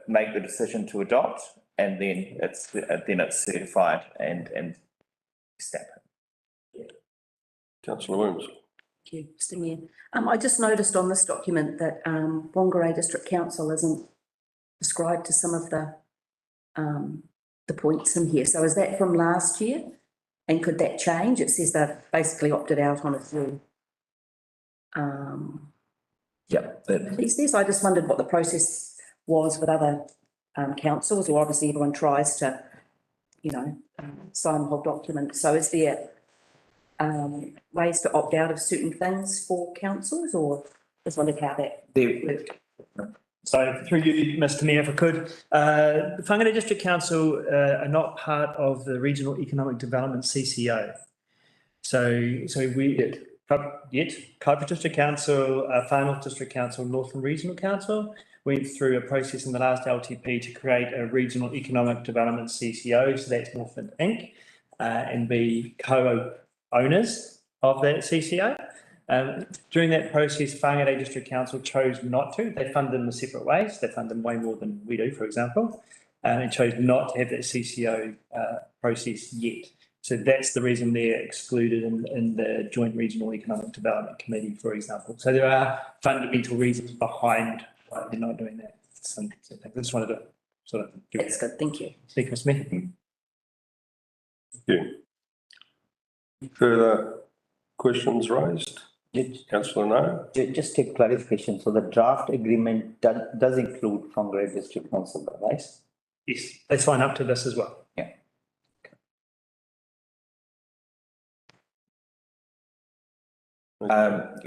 make the decision to adopt, and then it's certified and stamped.
Councillor Williams.
Thank you, Mr Mayor. I just noticed on this document that Whangarei District Council isn't described to some of the points in here. So is that from last year? And could that change? It says they've basically opted out on a few. These, I just wondered what the process was with other councils, or obviously everyone tries to, sign the whole document. So is there ways to opt out of certain things for councils, or just wondered how that worked?
So through you, Mr Mayor, if I could, the Whangarei District Council are not part of the Regional Economic Development CCO. So we Kaipara District Council, Far North District Council, Northland Regional Council went through a process in the last LTP to create a Regional Economic Development CCO, so that's Northland Inc, and be co-owners of that CCO. During that process, Whangarei District Council chose not to. They fund them in separate ways. They fund them way more than we do, for example, and chose not to have that CCO process yet. So that's the reason they're excluded in the Joint Regional Economic Development Committee, for example. So there are fundamental reasons behind why they're not doing that. So I just wanted to sort of...
That's good, thank you.
Speak, Mr Mayor.
Thank you. Further questions raised? Councillor No?
Just a clarification. So the draft agreement does include Whangarei District Council, right?
Yes, they sign up to this as well.
Yeah.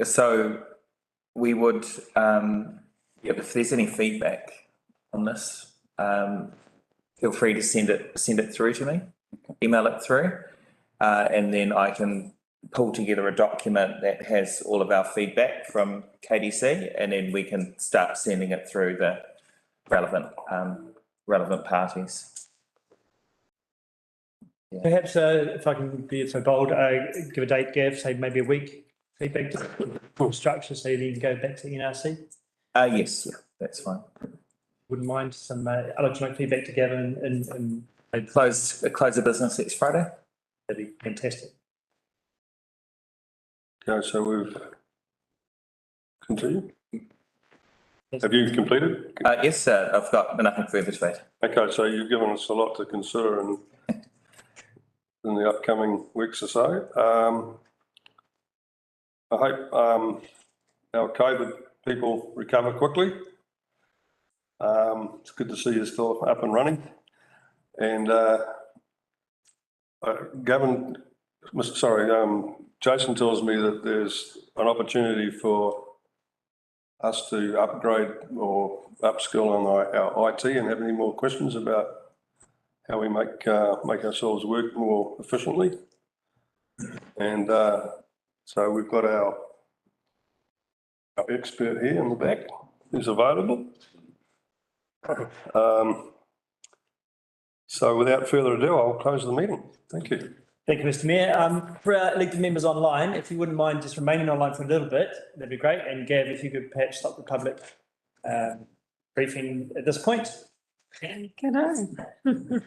So we would, if there's any feedback on this, feel free to send it through to me, email it through, and then I can pull together a document that has all of our feedback from KDC, and then we can start sending it through the relevant parties.
Yeah. Perhaps if I can be so bold, give a date, Gav, say maybe a week feedback structure, so you can go back to NRC.
Yes, that's fine.
Wouldn't mind some electronic feedback to Gavin and
close the business next Friday.
That'd be fantastic.
Okay, so we've continued. Have you completed?
Yes, sir. I've got nothing further to add.
Okay, so you've given us a lot to consider in the upcoming weeks or so. I hope our COVID people recover quickly. It's good to see you still up and running. And Gavin, Jason tells me that there's an opportunity for us to upgrade or upskill on our IT, and have any more questions about how we make ourselves work more efficiently. And so we've got our expert here in the back who's available. So without further ado, I'll close the meeting. Thank you.
Thank you, Mr. Mayor. For our elected members online, if you wouldn't mind just remaining online for a little bit, that'd be great. And Gav, if you could perhaps stop the public briefing at this point.
Good day.